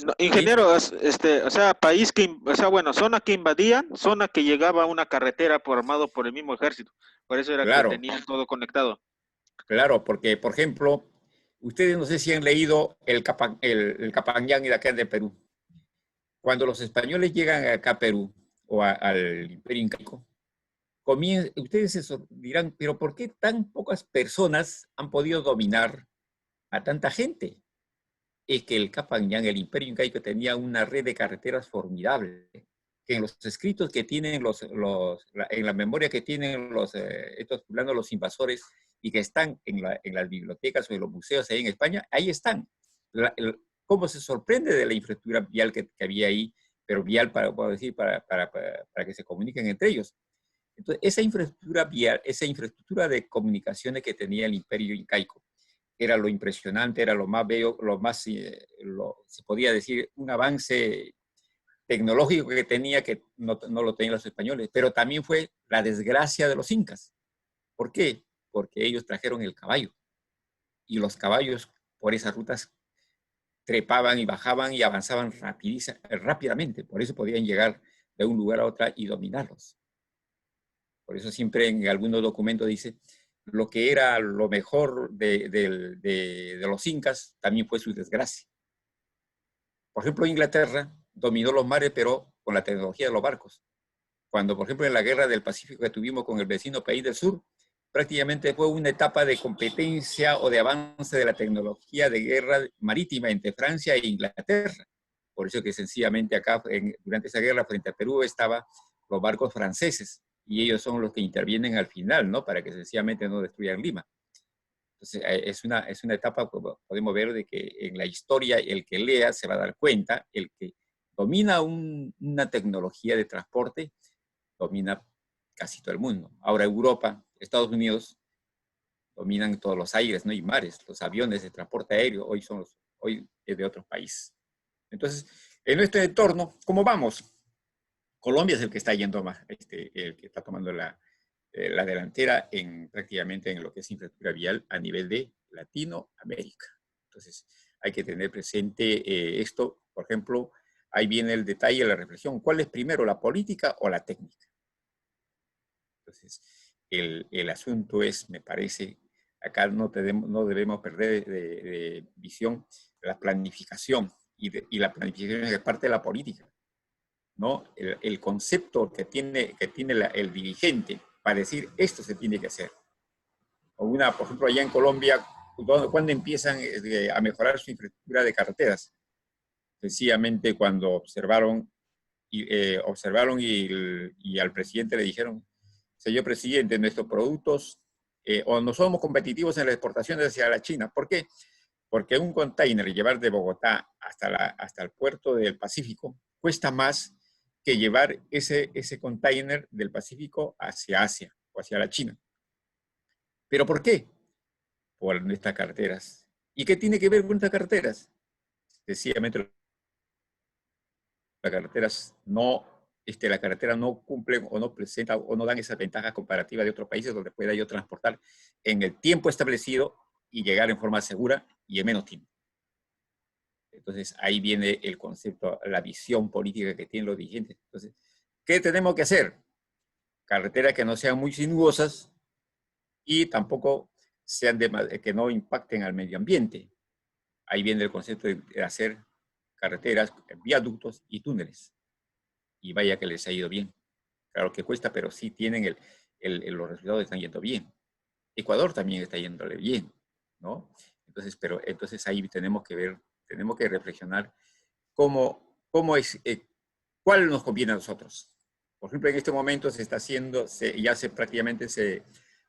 No, ingeniero, o sea, zona que invadían, zona que llegaba a una carretera armado por el mismo ejército. Por eso era Claro. que tenían todo conectado. Claro, porque, por ejemplo, ustedes no sé si han leído el Capangán de acá de Perú. Cuando los españoles llegan acá a Perú o al Imperio Incaico, ustedes se dirán, pero ¿por qué tan pocas personas han podido dominar a tanta gente? Es que el Capangán, el Imperio Incaico, tenía una red de carreteras formidable, que en los escritos que tienen en la memoria que tienen estos fulanos, los invasores, y que están en las bibliotecas o en los museos ahí en España, ahí están. Cómo se sorprende de la infraestructura vial que había ahí, pero vial para que se comuniquen entre ellos. Entonces, esa infraestructura vial, esa infraestructura de comunicaciones que tenía el Imperio Incaico, era lo impresionante, era lo más bello, se podía decir, un avance tecnológico que tenía, que no lo tenían los españoles, pero también fue la desgracia de los incas. ¿Por qué? Porque ellos trajeron el caballo, y los caballos por esas rutas trepaban y bajaban y avanzaban rápidamente, por eso podían llegar de un lugar a otro y dominarlos. Por eso siempre en algunos documentos dice, lo que era lo mejor de los incas también fue su desgracia. Por ejemplo, Inglaterra dominó los mares, pero con la tecnología de los barcos. Cuando, por ejemplo, en la guerra del Pacífico que tuvimos con el vecino país del sur, prácticamente fue una etapa de competencia o de avance de la tecnología de guerra marítima entre Francia e Inglaterra. Por eso que sencillamente acá, durante esa guerra frente a Perú, estaban los barcos franceses, y ellos son los que intervienen al final, ¿no?, para que sencillamente no destruyan Lima. Entonces, es una etapa, como podemos ver, de que en la historia el que lea se va a dar cuenta, el que domina una tecnología de transporte, domina casi todo el mundo. Ahora Europa, Estados Unidos, dominan todos los aires, ¿no?, y mares. Los aviones de transporte aéreo hoy es de otros países. Entonces, en nuestro entorno, ¿cómo vamos? Colombia es el que está yendo más, el que está tomando la delantera prácticamente en lo que es infraestructura vial a nivel de Latinoamérica. Entonces, hay que tener presente esto. Por ejemplo, ahí viene el detalle, la reflexión. ¿Cuál es primero, la política o la técnica? Entonces, el asunto es, me parece, acá no debemos perder de visión la planificación, y la planificación es parte de la política, ¿no? El concepto que tiene el dirigente para decir esto se tiene que hacer. Por ejemplo, allá en Colombia, ¿cuándo empiezan a mejorar su infraestructura de carreteras? Sencillamente cuando observaron y al presidente le dijeron, señor presidente, nuestros productos o no somos competitivos en las exportaciones hacia la China. ¿Por qué? Porque un container llevar de Bogotá hasta el puerto del Pacífico cuesta más que llevar ese container del Pacífico hacia Asia o hacia la China. ¿Pero por qué? Por nuestras carreteras. ¿Y qué tiene que ver con estas carreteras? Sencillamente las carreteras la carretera no cumplen o no presenta o no dan esas ventajas comparativas de otros países donde pueda yo transportar en el tiempo establecido y llegar en forma segura y en menos tiempo. Entonces, ahí viene el concepto, la visión política que tienen los dirigentes. Entonces, ¿qué tenemos que hacer? Carreteras que no sean muy sinuosas y tampoco sean que no impacten al medio ambiente. Ahí viene el concepto de hacer carreteras, viaductos y túneles. Y vaya que les ha ido bien. Claro que cuesta, pero sí tienen los resultados están yendo bien. Ecuador también está yéndole bien, ¿no? Entonces ahí tenemos que ver, tenemos que reflexionar cuál nos conviene a nosotros. Por ejemplo, en este momento se está haciendo, prácticamente se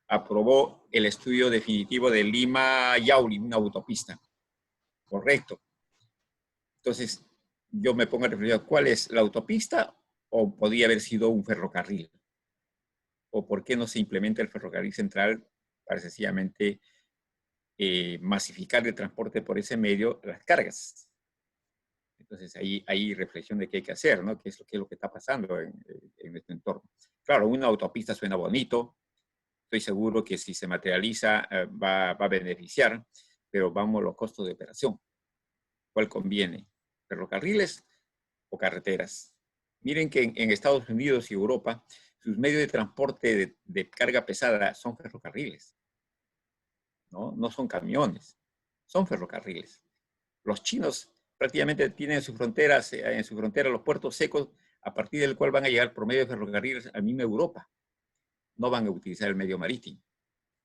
aprobó el estudio definitivo de Lima-Yauli, una autopista. Correcto. Entonces, yo me pongo a reflexionar, ¿cuál es la autopista o podría haber sido un ferrocarril? ¿O por qué no se implementa el ferrocarril central para sencillamente masificar el transporte por ese medio las cargas? Entonces, ahí reflexión de qué hay que hacer, ¿no? ¿Qué es lo que está pasando en nuestro entorno? Claro, una autopista suena bonito. Estoy seguro que si se materializa va a beneficiar, pero vamos a los costos de operación. ¿Cuál conviene? ¿Ferrocarriles o carreteras? Miren que en Estados Unidos y Europa, sus medios de transporte de carga pesada son ferrocarriles. ¿No? No son camiones, son ferrocarriles. Los chinos prácticamente tienen en su frontera los puertos secos, a partir del cual van a llegar por medio de ferrocarriles a la misma Europa. No van a utilizar el medio marítimo.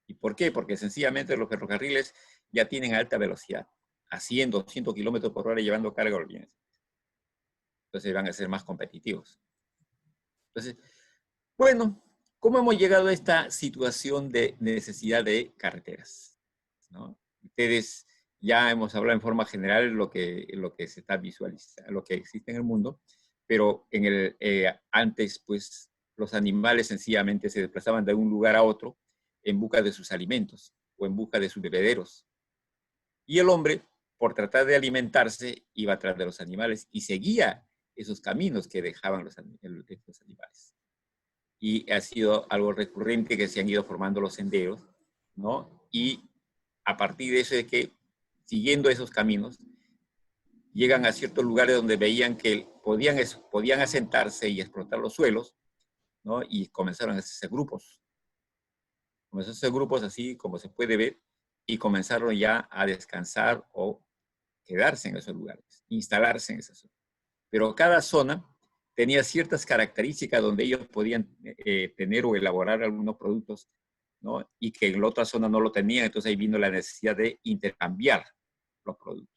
¿Y por qué? Porque sencillamente los ferrocarriles ya tienen alta velocidad, a 100, 200 kilómetros por hora llevando carga o bienes. Entonces van a ser más competitivos. Entonces, bueno, ¿cómo hemos llegado a esta situación de necesidad de carreteras? ¿No? Ustedes ya hemos hablado en forma general lo que se está visualizando, lo que existe en el mundo, pero antes, pues, los animales sencillamente se desplazaban de un lugar a otro en busca de sus alimentos o en busca de sus bebederos. Y el hombre, por tratar de alimentarse, iba atrás de los animales y seguía esos caminos que dejaban los animales. Y ha sido algo recurrente que se han ido formando los senderos, ¿no? Y a partir de eso es que, siguiendo esos caminos, llegan a ciertos lugares donde veían que podían asentarse y explotar los suelos, ¿no? Y comenzaron a hacerse grupos. Comenzaron a hacerse grupos así como se puede ver y comenzaron ya a descansar o quedarse en esos lugares, instalarse en esas zonas. Pero cada zona tenía ciertas características donde ellos podían tener o elaborar algunos productos, ¿no? Y que en la otra zona no lo tenían, entonces ahí vino la necesidad de intercambiar los productos.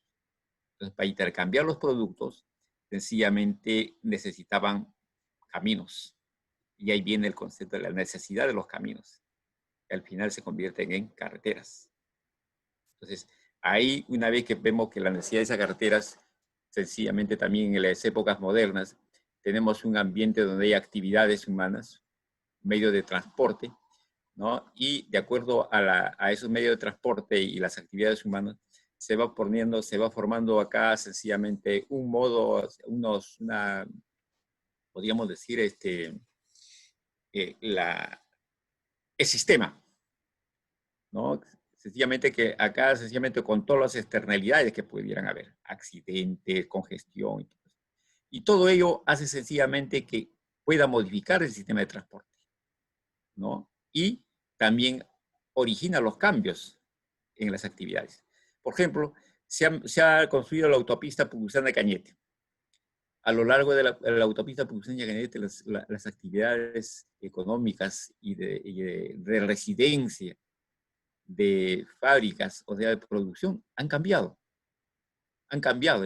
Entonces, para intercambiar los productos, sencillamente necesitaban caminos. Y ahí viene el concepto de la necesidad de los caminos, que al final se convierten en carreteras. Entonces, ahí una vez que vemos que la necesidad de esas carreteras, sencillamente también en las épocas modernas, tenemos un ambiente donde hay actividades humanas, medios de transporte, ¿no? Y de acuerdo a esos medios de transporte y las actividades humanas, se va formando acá sencillamente un modo, podríamos decir, el sistema, ¿no? Sencillamente que acá, sencillamente con todas las externalidades que pudieran haber, accidentes, congestión, y todo ello hace sencillamente que pueda modificar el sistema de transporte, ¿no? Y también origina los cambios en las actividades. Por ejemplo, se ha construido la autopista Pucusana-Cañete. A lo largo de la autopista Pucusana-Cañete, las actividades económicas y de residencia, de fábricas, o sea, de producción, han cambiado. Han cambiado.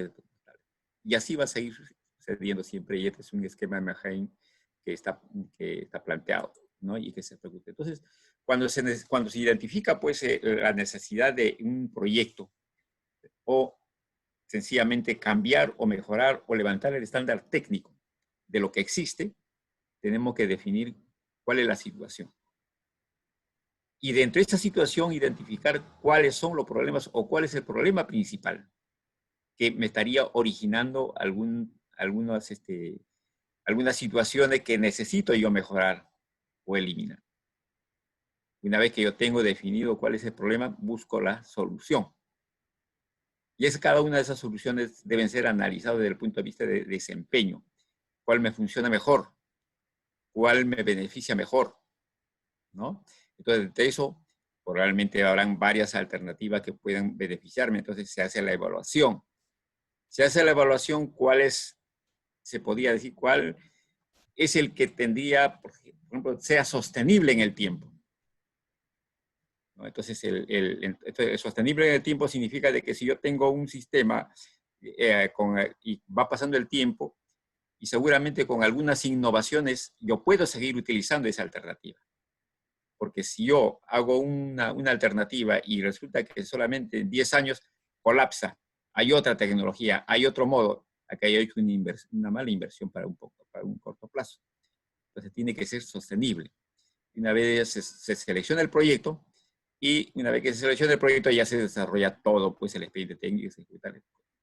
Y así va a seguir sucediendo siempre. Y este es un esquema de Manheim que está planteado, ¿no? Y que se preocupe. Entonces, cuando se identifica, pues, la necesidad de un proyecto, o sencillamente cambiar o mejorar o levantar el estándar técnico de lo que existe, tenemos que definir cuál es la situación. Y dentro de esta situación identificar cuáles son los problemas o cuál es el problema principal que me estaría originando algunas situaciones que necesito yo mejorar o eliminar. Una vez que yo tengo definido cuál es el problema, busco la solución. Y cada una de esas soluciones deben ser analizadas desde el punto de vista de desempeño. ¿Cuál me funciona mejor? ¿Cuál me beneficia mejor? ¿No? Entonces, de eso, probablemente habrán varias alternativas que puedan beneficiarme. Entonces, se hace la evaluación. Se hace la evaluación, se podría decir, cuál es el que tendría, por ejemplo, sea sostenible en el tiempo. ¿No? Entonces, el sostenible en el tiempo significa de que si yo tengo un sistema y va pasando el tiempo, y seguramente con algunas innovaciones, yo puedo seguir utilizando esa alternativa. Porque si yo hago una alternativa y resulta que solamente en 10 años colapsa, hay otra tecnología, hay otro modo, acá hay hecho una mala inversión para un corto plazo. Entonces tiene que ser sostenible. Una vez se selecciona el proyecto, y una vez que se selecciona el proyecto ya se desarrolla todo, pues el expediente técnico,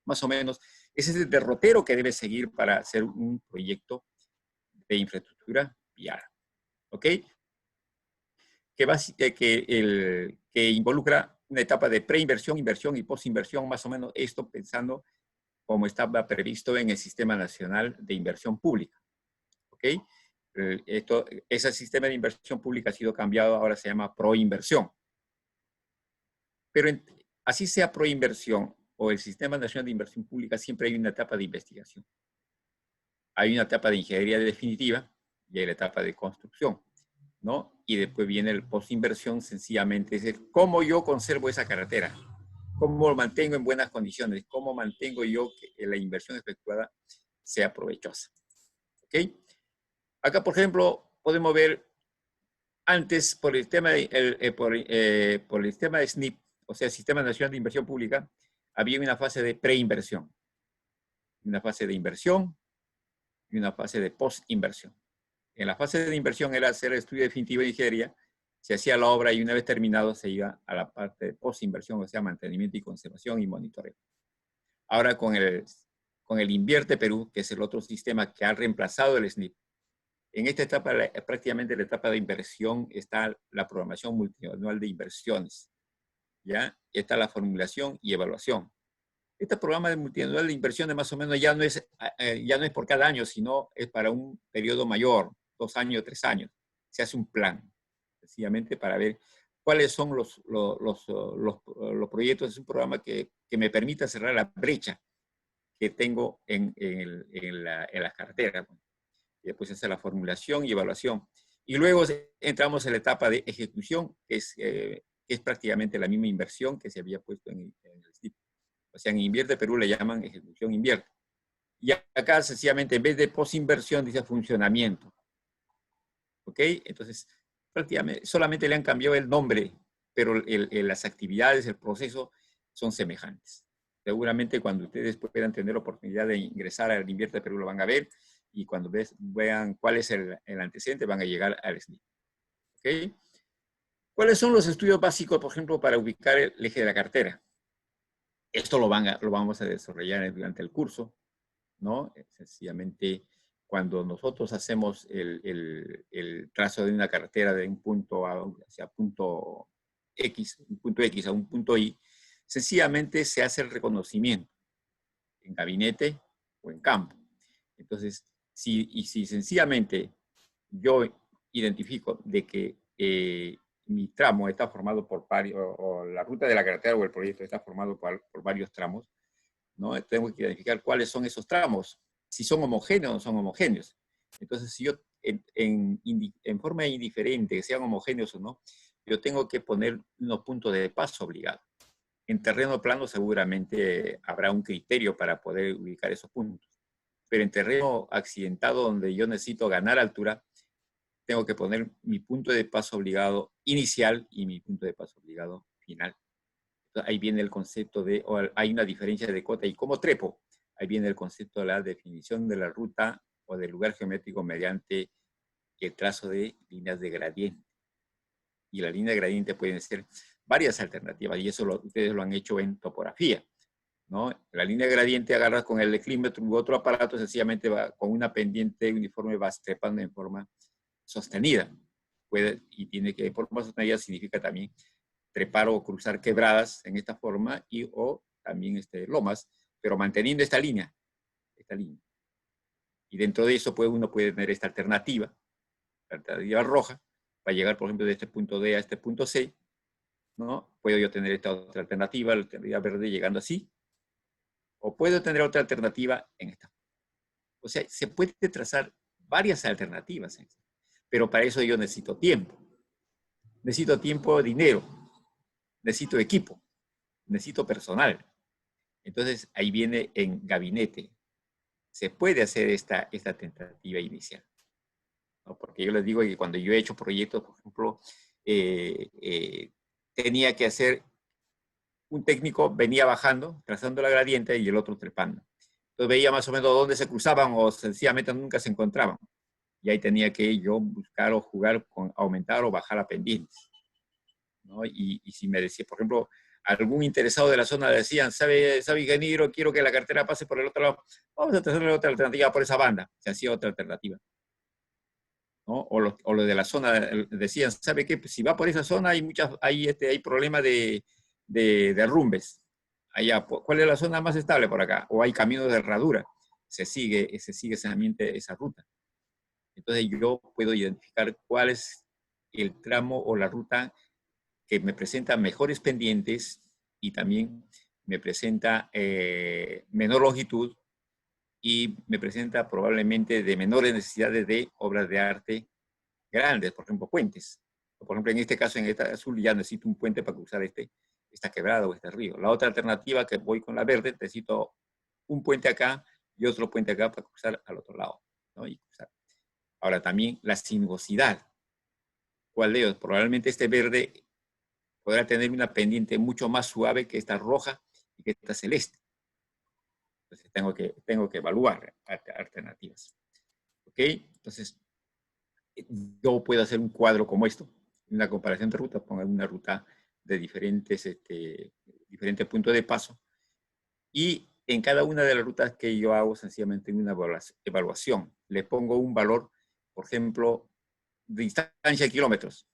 más o menos. Ese es el derrotero que debe seguir para hacer un proyecto de infraestructura vial. ¿Ok? Que involucra una etapa de preinversión, inversión y postinversión, más o menos esto pensando como estaba previsto en el Sistema Nacional de Inversión Pública. ¿Ok? Ese sistema de inversión pública ha sido cambiado, ahora se llama proinversión. Pero así sea proinversión o el Sistema Nacional de Inversión Pública, siempre hay una etapa de investigación. Hay una etapa de ingeniería definitiva y hay la etapa de construcción, ¿no? Y después viene el postinversión, sencillamente, es decir, cómo yo conservo esa carretera, cómo lo mantengo en buenas condiciones, cómo mantengo yo que la inversión efectuada sea provechosa. ¿Ok? Acá, por ejemplo, podemos ver antes por el tema de SNIP, o sea, Sistema Nacional de Inversión Pública, había una fase de preinversión, una fase de inversión y una fase de postinversión. En la fase de inversión era hacer el estudio definitivo de ingeniería, se hacía la obra y una vez terminado se iba a la parte de postinversión, o sea, mantenimiento y conservación y monitoreo. Ahora con el Invierte Perú, que es el otro sistema que ha reemplazado el SNIP, en esta etapa, prácticamente la etapa de inversión, está la programación multianual de inversiones. ¿Ya? Está la formulación y evaluación. Este programa de multianual de inversiones más o menos ya no es por cada año, sino es para un periodo mayor, 2 años, 3 años. Se hace un plan, sencillamente para ver cuáles son los proyectos. Es un programa que me permita cerrar la brecha que tengo en las carreteras. Y después se hace la formulación y evaluación. Y luego entramos en la etapa de ejecución, que es prácticamente la misma inversión que se había puesto en el SNIP. O sea, en Invierte Perú le llaman ejecución invierte. Y acá, sencillamente, en vez de posinversión, dice funcionamiento. ¿Ok? Entonces, prácticamente, solamente le han cambiado el nombre, pero las actividades, el proceso, son semejantes. Seguramente cuando ustedes puedan tener la oportunidad de ingresar al Invierte Perú lo van a ver, y cuando vean cuál es el antecedente, van a llegar al SNIP. ¿Ok? ¿Cuáles son los estudios básicos, por ejemplo, para ubicar el eje de la cartera? Esto lo vamos a desarrollar durante el curso, ¿no? Sencillamente, cuando nosotros hacemos el trazo de una carretera de un punto A hacia punto X, un punto X a un punto Y, sencillamente se hace el reconocimiento en gabinete o en campo. Entonces, si sencillamente yo identifico de que mi tramo está formado por varios, o la ruta de la carretera o el proyecto está formado por varios tramos, ¿no? Tengo que identificar cuáles son esos tramos, si son homogéneos o no son homogéneos. Entonces, si yo en forma indiferente, sean homogéneos o no, yo tengo que poner unos puntos de paso obligados. En terreno plano seguramente habrá un criterio para poder ubicar esos puntos. Pero en terreno accidentado, donde yo necesito ganar altura, tengo que poner mi punto de paso obligado inicial y mi punto de paso obligado final. Entonces, ahí viene el concepto de, o hay una diferencia de cota. ¿Y cómo trepo? Ahí viene el concepto de la definición de la ruta o del lugar geométrico mediante el trazo de líneas de gradiente. Y la línea de gradiente pueden ser varias alternativas, y eso ustedes lo han hecho en topografía, ¿no? La línea de gradiente agarras con el declímetro u otro aparato, sencillamente va con una pendiente uniforme, vas trepando en forma sostenida. Y tiene que, forma sostenida significa también trepar o cruzar quebradas en esta forma, o también lomas, pero manteniendo esta línea. Y dentro de eso uno puede tener esta alternativa, la alternativa roja, para llegar, por ejemplo, de este punto D a este punto C, ¿no? Puedo yo tener esta otra alternativa, la alternativa verde llegando así, o puedo tener otra alternativa en esta. O sea, se puede trazar varias alternativas, pero para eso yo necesito tiempo. Necesito tiempo, dinero, necesito equipo, necesito personal. Entonces, ahí viene en gabinete. Se puede hacer esta tentativa inicial, ¿no? Porque yo les digo que cuando yo he hecho proyectos, por ejemplo, tenía que hacer, un técnico venía bajando, trazando la gradiente, y el otro trepando. Entonces veía más o menos dónde se cruzaban o sencillamente nunca se encontraban. Y ahí tenía que yo buscar o jugar con aumentar o bajar a pendientes, ¿no? Y si me decía, por ejemplo, algún interesado de la zona decían, ¿sabe ingeniero? Quiero que la carretera pase por el otro lado. Vamos a hacerle otra alternativa por esa banda. Se hacía otra alternativa, ¿no? O los de la zona decían, ¿sabe qué? Pues si va por esa zona hay problemas de derrumbes. Allá, ¿cuál es la zona más estable por acá? O hay caminos de herradura. Se sigue esa ruta. Entonces yo puedo identificar cuál es el tramo o la ruta que me presenta mejores pendientes y también me presenta menor longitud y me presenta probablemente de menores necesidades de obras de arte grandes, por ejemplo, puentes. Por ejemplo, en este caso, en esta azul, ya necesito un puente para cruzar esta quebrada o este río. La otra alternativa, que voy con la verde, necesito un puente acá y otro puente acá para cruzar al otro lado, ¿no? Y cruzar. Ahora también la sinuosidad. ¿Cuál de ellos? Probablemente este verde podrá tener una pendiente mucho más suave que esta roja y que esta celeste. Entonces tengo que evaluar alternativas. ¿Ok? Entonces, yo puedo hacer un cuadro como esto, una comparación de rutas, pongo una ruta de diferentes puntos de paso, y en cada una de las rutas que yo hago, sencillamente una evaluación, le pongo un valor, por ejemplo, de distancia de kilómetros.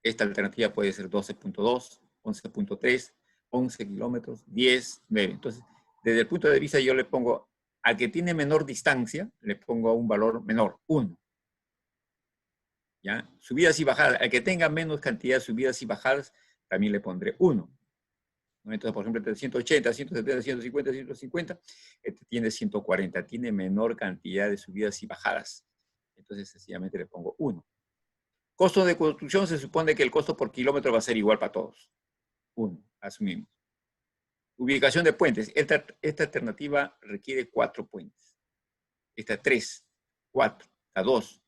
Esta alternativa puede ser 12.2, 11.3, 11 kilómetros, 10, 9. Entonces, desde el punto de vista yo le pongo, al que tiene menor distancia, le pongo un valor menor, 1. ¿Ya? Subidas y bajadas. Al que tenga menos cantidad de subidas y bajadas, también le pondré 1. ¿No? Entonces, por ejemplo, entre 180, 170, 150, 150, este tiene 140. Tiene menor cantidad de subidas y bajadas. Entonces, sencillamente le pongo 1. Costo de construcción, se supone que el costo por kilómetro va a ser igual para todos. 1, asumimos. Ubicación de puentes. Esta alternativa requiere 4 puentes. Esta 3, 4, esta 2.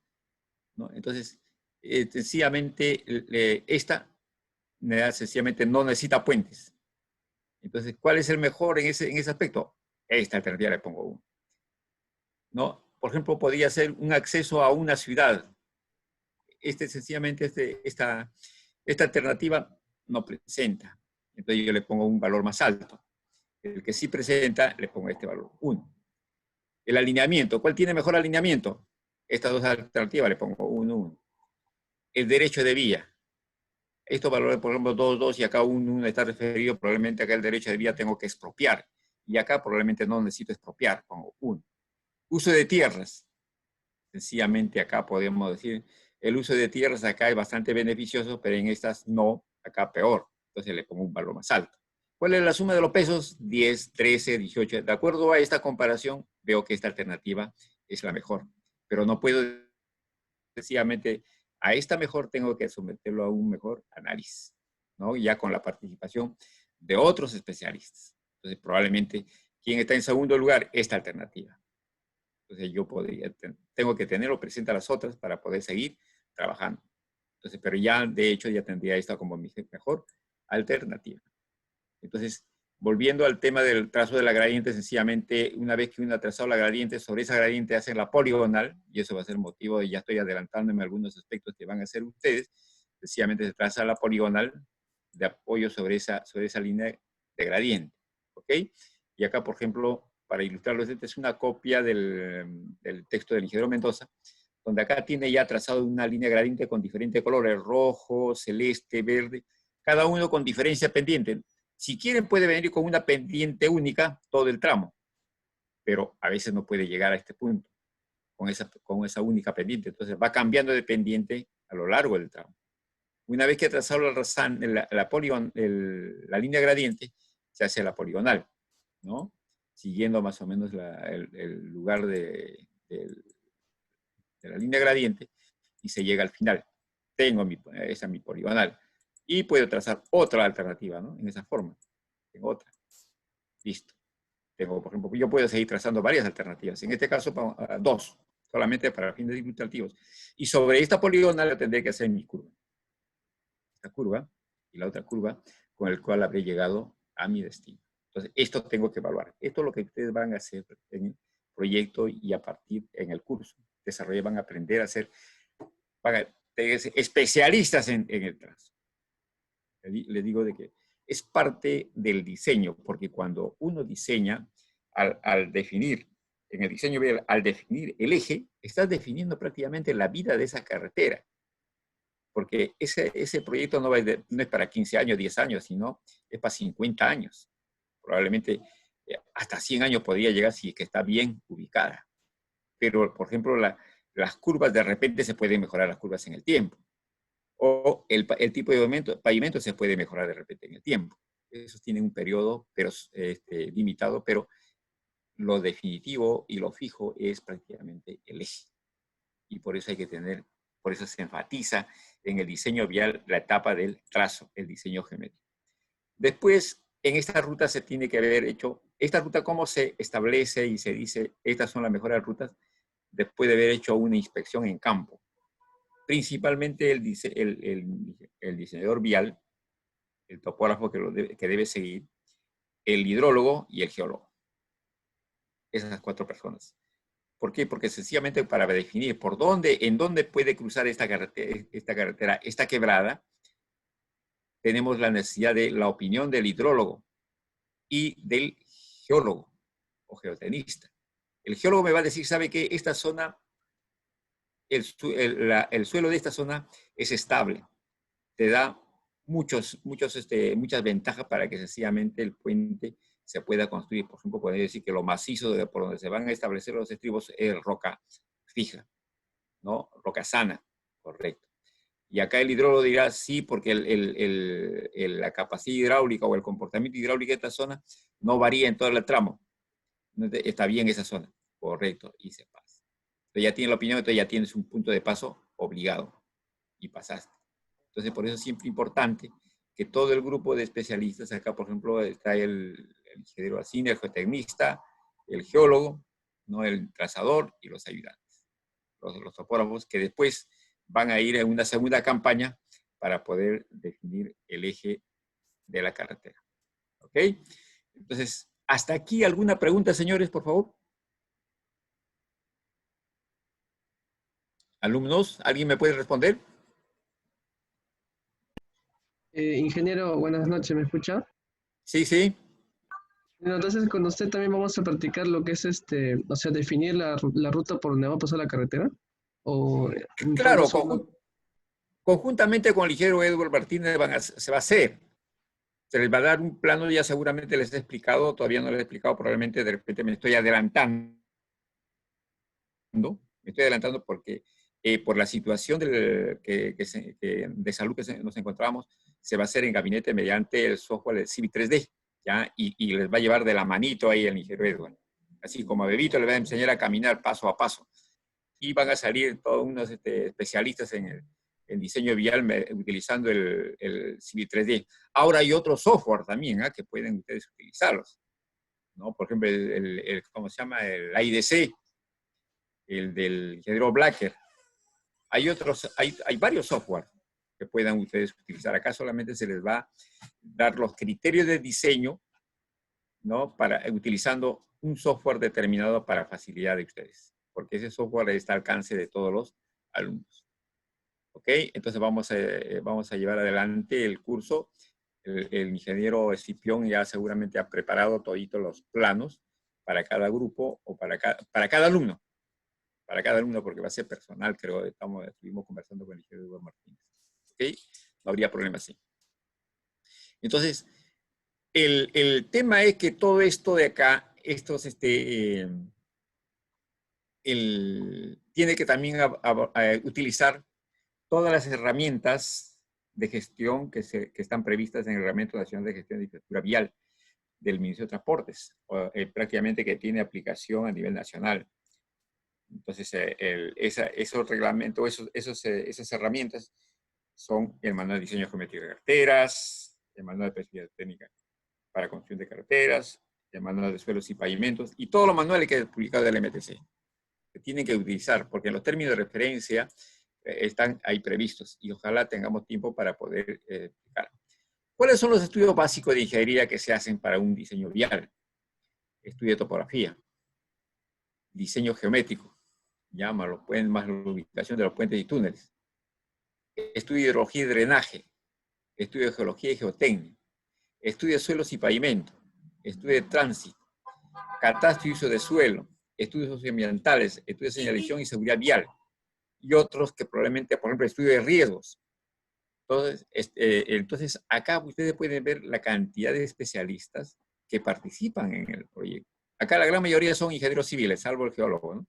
¿No? Entonces, sencillamente, esta sencillamente no necesita puentes. Entonces, ¿cuál es el mejor en ese aspecto? Esta alternativa le pongo 1. ¿No? Por ejemplo, podría ser un acceso a una ciudad. Sencillamente, esta alternativa no presenta. Entonces, yo le pongo un valor más alto. El que sí presenta, le pongo este valor, 1. El alineamiento. ¿Cuál tiene mejor alineamiento? Estas dos alternativas le pongo 1, 1. El derecho de vía. Estos valores, por ejemplo, 2, 2, y acá 1, 1 está referido, probablemente acá el derecho de vía tengo que expropiar. Y acá probablemente no necesito expropiar, pongo 1. Uso de tierras. Sencillamente acá podemos decir, el uso de tierras acá es bastante beneficioso, pero en estas no, acá peor. Entonces le pongo un valor más alto. ¿Cuál es la suma de los pesos? 10, 13, 18. De acuerdo a esta comparación, veo que esta alternativa es la mejor. Pero no puedo, sencillamente, a esta mejor tengo que someterlo a un mejor análisis, ¿no? Ya con la participación de otros especialistas. Entonces, probablemente, ¿quién está en segundo lugar? Esta alternativa. Entonces, yo tengo que tenerlo presente a las otras para poder seguir trabajando. Entonces, pero ya, de hecho, ya tendría esta como mi mejor alternativa. Entonces, volviendo al tema del trazo de la gradiente, sencillamente, una vez que uno ha trazado la gradiente, sobre esa gradiente hacen la poligonal, y eso va a ser motivo, y ya estoy adelantándome a algunos aspectos que van a hacer ustedes, sencillamente se traza la poligonal de apoyo sobre esa línea de gradiente, ¿ok? Y acá, por ejemplo, para ilustrarlo, esta es una copia del texto del ingeniero Mendoza, donde acá tiene ya trazado una línea gradiente con diferentes colores, rojo, celeste, verde, cada uno con diferencia pendiente. Si quieren puede venir con una pendiente única todo el tramo, pero a veces no puede llegar a este punto con esa única pendiente. Entonces va cambiando de pendiente a lo largo del tramo. Una vez que ha trazado la línea gradiente, se hace la poligonal, ¿no? Siguiendo más o menos el lugar de la línea gradiente y se llega al final. Tengo esa mi poligonal. Y puedo trazar otra alternativa, ¿no? En esa forma. Tengo otra. Listo. Tengo, por ejemplo, yo puedo seguir trazando varias alternativas. En este caso, dos. Solamente para fines ilustrativos. Y sobre esta poligonal tendré que hacer mi curva. Esta curva y la otra curva con el cual habré llegado a mi destino. Entonces, esto tengo que evaluar. Esto es lo que ustedes van a hacer en el proyecto y a partir en el curso. Desarrollo van a aprender a ser especialistas en el trazo. Les digo de que es parte del diseño, porque cuando uno diseña, al definir, en el diseño, al definir el eje, estás definiendo prácticamente la vida de esa carretera. Porque ese proyecto no es para 15 años, 10 años, sino es para 50 años. Probablemente hasta 100 años podría llegar si es que está bien ubicada. Pero, por ejemplo, las curvas de repente se pueden mejorar las curvas en el tiempo. O el tipo de pavimento se puede mejorar de repente en el tiempo. Esos tienen un periodo limitado, pero lo definitivo y lo fijo es prácticamente el eje. Y por eso por eso se enfatiza en el diseño vial la etapa del trazo, el diseño geométrico. Después, en esta ruta se tiene que haber hecho, esta ruta cómo se establece y se dice, estas son las mejores rutas, después de haber hecho una inspección en campo. Principalmente el diseñador vial, el topógrafo que debe seguir, el hidrólogo y el geólogo. Esas 4 personas. ¿Por qué? Porque sencillamente para definir en dónde puede cruzar esta carretera, esta quebrada, tenemos la necesidad de la opinión del hidrólogo y del geólogo o geotenista. El geólogo me va a decir, ¿sabe qué? Esta zona, el suelo de esta zona es estable. Te da muchas ventajas para que sencillamente el puente se pueda construir. Por ejemplo, puede decir que lo macizo por donde se van a establecer los estribos es roca fija, ¿no? Roca sana, correcto. Y acá el hidrólogo dirá, sí, porque la capacidad hidráulica o el comportamiento hidráulico de esta zona no varía en todo el tramo. Está bien esa zona, correcto, y se pasa. Entonces ya tienes la opinión, entonces ya tienes un punto de paso obligado y pasaste. Entonces por eso es siempre importante que todo el grupo de especialistas, acá por ejemplo está el ingeniero Alcine, el geotecnista, el geólogo, ¿no? El trazador y los ayudantes, los topógrafos, que después van a ir en una segunda campaña para poder definir el eje de la carretera. ¿Ok? Entonces, ¿hasta aquí alguna pregunta, señores, por favor? Alumnos, ¿alguien me puede responder? Ingeniero, buenas noches, ¿me escucha? Sí, sí. Bueno, entonces con usted también vamos a practicar lo que es o sea, definir la ruta por donde va a pasar la carretera. O claro, conjuntamente con el ingeniero Edward Martínez se va a hacer. Se les va a dar un plano, ya seguramente les he explicado, todavía no les he explicado, probablemente de repente me estoy adelantando. Me estoy adelantando porque por la situación de salud que nos encontramos, se va a hacer en gabinete mediante el software del Civic 3D, ¿ya? Y les va a llevar de la manito ahí el ingeniero Edward. Así como a Bebito le va a enseñar a caminar paso a paso. Y van a salir todos unos especialistas en diseño vial utilizando el Civic 3D. Ahora hay otro software también, que pueden ustedes utilizarlos, ¿no? Por ejemplo, ¿cómo se llama? El IDC, el del ingeniero Blacker. Hay varios software, que puedan ustedes utilizar. Acá solamente se les va a dar los criterios de diseño, ¿no? Utilizando un software determinado para facilidad de ustedes, porque ese software está al alcance de todos los alumnos. ¿Ok? Entonces vamos a llevar adelante el curso. El ingeniero Escipión ya seguramente ha preparado toditos los planos para cada grupo o para cada alumno. Para cada alumno, porque va a ser personal, creo. Estuvimos conversando con el ingeniero Eduardo Martínez. ¿Ok? No habría problema así. Entonces, el tema es que todo esto de acá, tiene que también utilizar todas las herramientas de gestión que están previstas en el Reglamento Nacional de Gestión de Infraestructura Vial del Ministerio de Transportes, prácticamente que tiene aplicación a nivel nacional. Entonces, esos reglamentos, esas herramientas son el Manual de Diseño Geométrico de Carreteras, el Manual de Especificidad Técnica para Construcción de Carreteras, el Manual de Suelos y Pavimentos, y todos los manuales que ha publicado el MTC, que tienen que utilizar, porque los términos de referencia están ahí previstos, y ojalá tengamos tiempo para poder explicar. ¿Cuáles son los estudios básicos de ingeniería que se hacen para un diseño vial? Estudio de topografía, diseño geométrico, más la ubicación de los puentes y túneles, estudio de hidrología y drenaje, estudio de geología y geotecnia, estudio de suelos y pavimento, estudio de tránsito, catastro y uso de suelo, estudios socioambientales, estudios de señalización y seguridad vial, y otros que probablemente, por ejemplo, estudio de riesgos. Entonces, acá ustedes pueden ver la cantidad de especialistas que participan en el proyecto. Acá la gran mayoría son ingenieros civiles, salvo el geólogo, ¿no?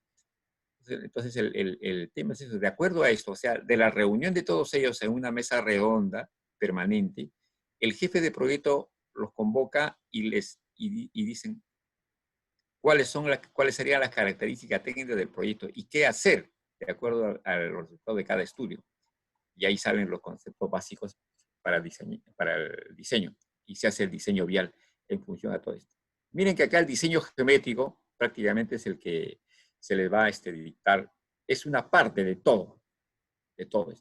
Entonces, el tema es eso. De acuerdo a esto, o sea, de la reunión de todos ellos en una mesa redonda permanente, el jefe de proyecto los convoca y dicen cuáles serían las características técnicas del proyecto y qué hacer de acuerdo a los resultados de cada estudio. Y ahí salen los conceptos básicos para el diseño. Y se hace el diseño vial en función a todo esto. Miren que acá el diseño geométrico prácticamente es el que se les va a dictar. Es una parte de todo esto.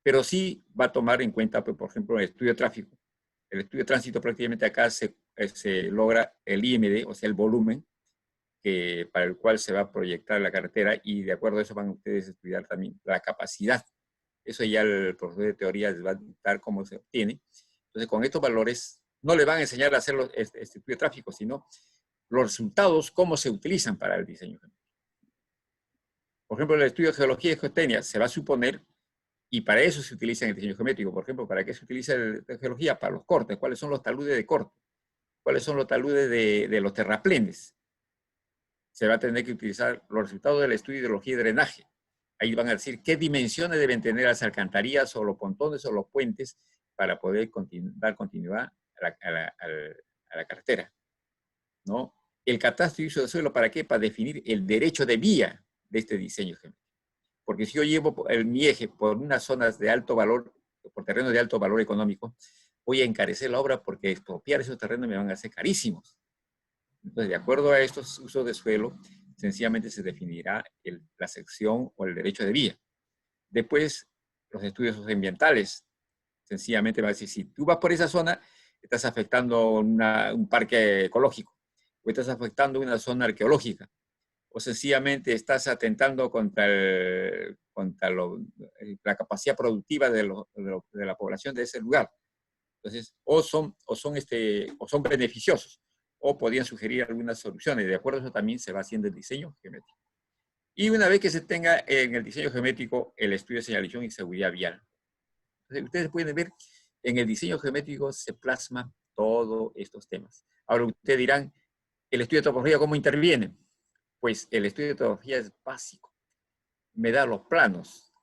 Pero sí va a tomar en cuenta, pues, por ejemplo, el estudio de tráfico. El estudio de tránsito prácticamente acá se logra el IMD, o sea, el volumen para el cual se va a proyectar la carretera, y de acuerdo a eso van ustedes a estudiar también la capacidad. Eso ya el profesor de teoría les va a dictar cómo se obtiene. Entonces, con estos valores no le van a enseñar a hacer este estudio de tráfico, sino los resultados, cómo se utilizan para el diseño geométrico. Por ejemplo, el estudio de geología y geotecnia se va a suponer, y para eso se utiliza el diseño geométrico. Por ejemplo, ¿para qué se utiliza la geología? Para los cortes. ¿Cuáles son los taludes de corte? ¿Cuáles son los taludes de los terraplenes? Se va a tener que utilizar los resultados del estudio de hidrología y drenaje. Ahí van a decir qué dimensiones deben tener las alcantarillas o los pontones o los puentes para poder dar continuidad a la carretera, ¿no? El catastro y uso de suelo, ¿para qué? Para definir el derecho de vía de este diseño geométrico. Porque si yo llevo mi eje por unas zonas de alto valor, por terrenos de alto valor económico, voy a encarecer la obra porque expropiar esos terrenos me van a hacer carísimos. Entonces, de acuerdo a estos usos de suelo, sencillamente se definirá la sección o el derecho de vía. Después, los estudios socioambientales. Sencillamente va a decir, si tú vas por esa zona, estás afectando un parque ecológico, o estás afectando una zona arqueológica, o sencillamente estás atentando contra la capacidad productiva de la población de ese lugar. Entonces, o son beneficiosos, o podrían sugerir algunas soluciones. De acuerdo a eso también se va haciendo el diseño geométrico. Y una vez que se tenga en el diseño geométrico el estudio de señalización y seguridad vial. Entonces, ustedes pueden ver, en el diseño geométrico se plasman todos estos temas. Ahora ustedes dirán, ¿el estudio de topografía cómo interviene? Pues el estudio de topografía es básico. Me da los planos.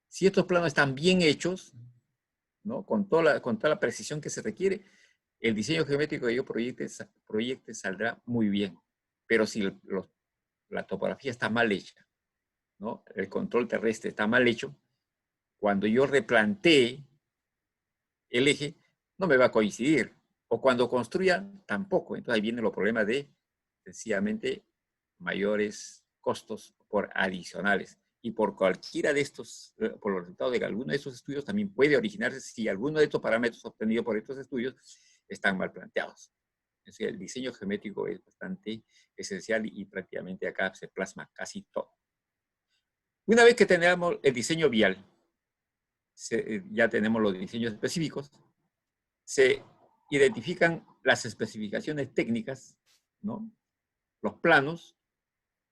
Si estos planos están bien hechos, ¿no? Con toda la precisión que se requiere, el diseño geométrico que yo proyecte saldrá muy bien. Pero si la topografía está mal hecha, ¿no? El control terrestre está mal hecho, cuando yo replantee el eje, no me va a coincidir. O cuando construya, tampoco. Entonces ahí vienen los problemas de, sencillamente, mayores costos adicionales. Y por cualquiera de estos, por los resultados de alguno de estos estudios, también puede originarse si alguno de estos parámetros obtenidos por estos estudios están mal planteados. Es decir, el diseño geométrico es bastante esencial y prácticamente acá se plasma casi todo. Una vez que tenemos el diseño vial, ya tenemos los diseños específicos, se identifican las especificaciones técnicas, ¿no? Los planos,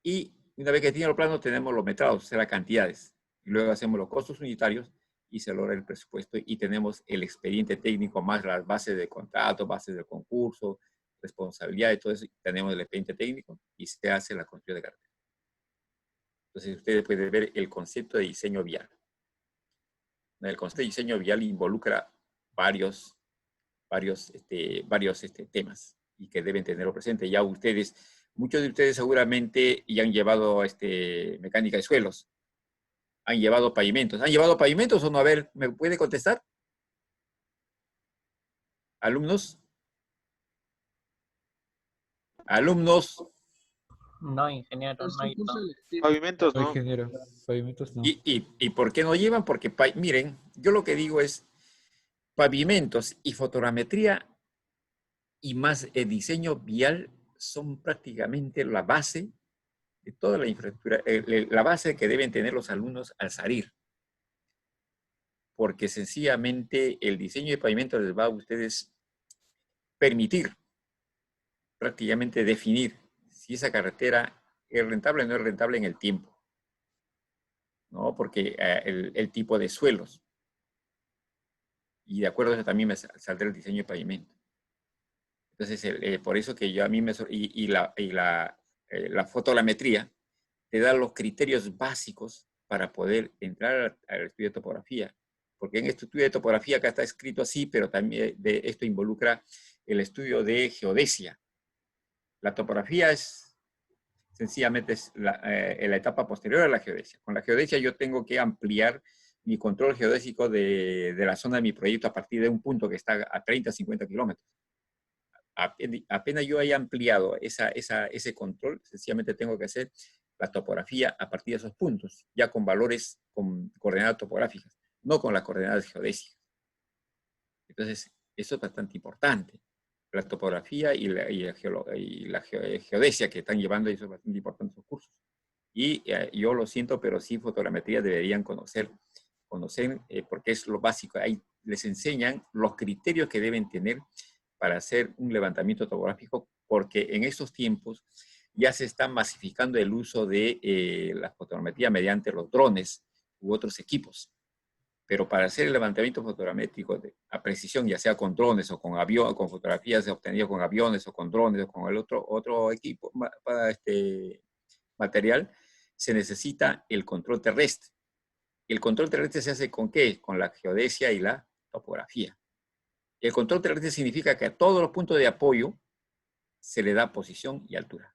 y una vez que tienen los planos tenemos los metrados, o sea, las cantidades. Y luego hacemos los costos unitarios y se logra el presupuesto y tenemos el expediente técnico más las bases de contrato, bases del concurso, responsabilidad y todo eso. Tenemos el expediente técnico y se hace la construcción de carretera. Entonces ustedes pueden ver el concepto de diseño vial. El concepto de diseño vial involucra varios temas y que deben tenerlo presente. Ya ustedes, muchos de ustedes seguramente ya han llevado mecánica de suelos, han llevado pavimentos. ¿Han llevado pavimentos o no? A ver, ¿me puede contestar? ¿Alumnos? ¿Alumnos? No, ingeniero, no hay. Pavimentos, No, ¿no? ingeniero. Pavimentos no. ¿Y por qué no llevan? Porque, miren, yo lo que digo es pavimentos y fotogrametría y más el diseño vial son prácticamente la base de toda la infraestructura, la base que deben tener los alumnos al salir. Porque sencillamente el diseño de pavimento les va a ustedes permitir prácticamente definir si esa carretera es rentable o no es rentable en el tiempo, ¿no? Porque el tipo de suelos. Y de acuerdo a eso también me saldrá el diseño de pavimento. Entonces, por eso que yo a mí me... la fotogrametría te da los criterios básicos para poder entrar al estudio de topografía. Porque en este estudio de topografía acá está escrito así, pero también esto involucra el estudio de geodesia. La topografía es sencillamente la etapa posterior a la geodesia. Con la geodesia yo tengo que ampliar mi control geodésico de la zona de mi proyecto a partir de un punto que está a 30, 50 kilómetros. Apenas yo haya ampliado ese control, sencillamente tengo que hacer la topografía a partir de esos puntos, ya con valores, con coordenadas topográficas, no con las coordenadas geodésicas. Entonces, eso es bastante importante. La topografía y la geodesia que están llevando, eso es bastante importante esos cursos. Y yo lo siento, pero sí fotogrametría deberían conocer porque es lo básico. Ahí les enseñan los criterios que deben tener para hacer un levantamiento topográfico, porque en estos tiempos ya se está masificando el uso de la fotogrametría mediante los drones u otros equipos. Pero para hacer el levantamiento fotogramétrico a precisión, ya sea con drones o con aviones, con fotografías obtenidas con aviones o con drones o con el otro equipo, material, se necesita el control terrestre. ¿El control terrestre se hace con qué? Con la geodesia y la topografía. El control terrestre significa que a todos los puntos de apoyo se le da posición y altura.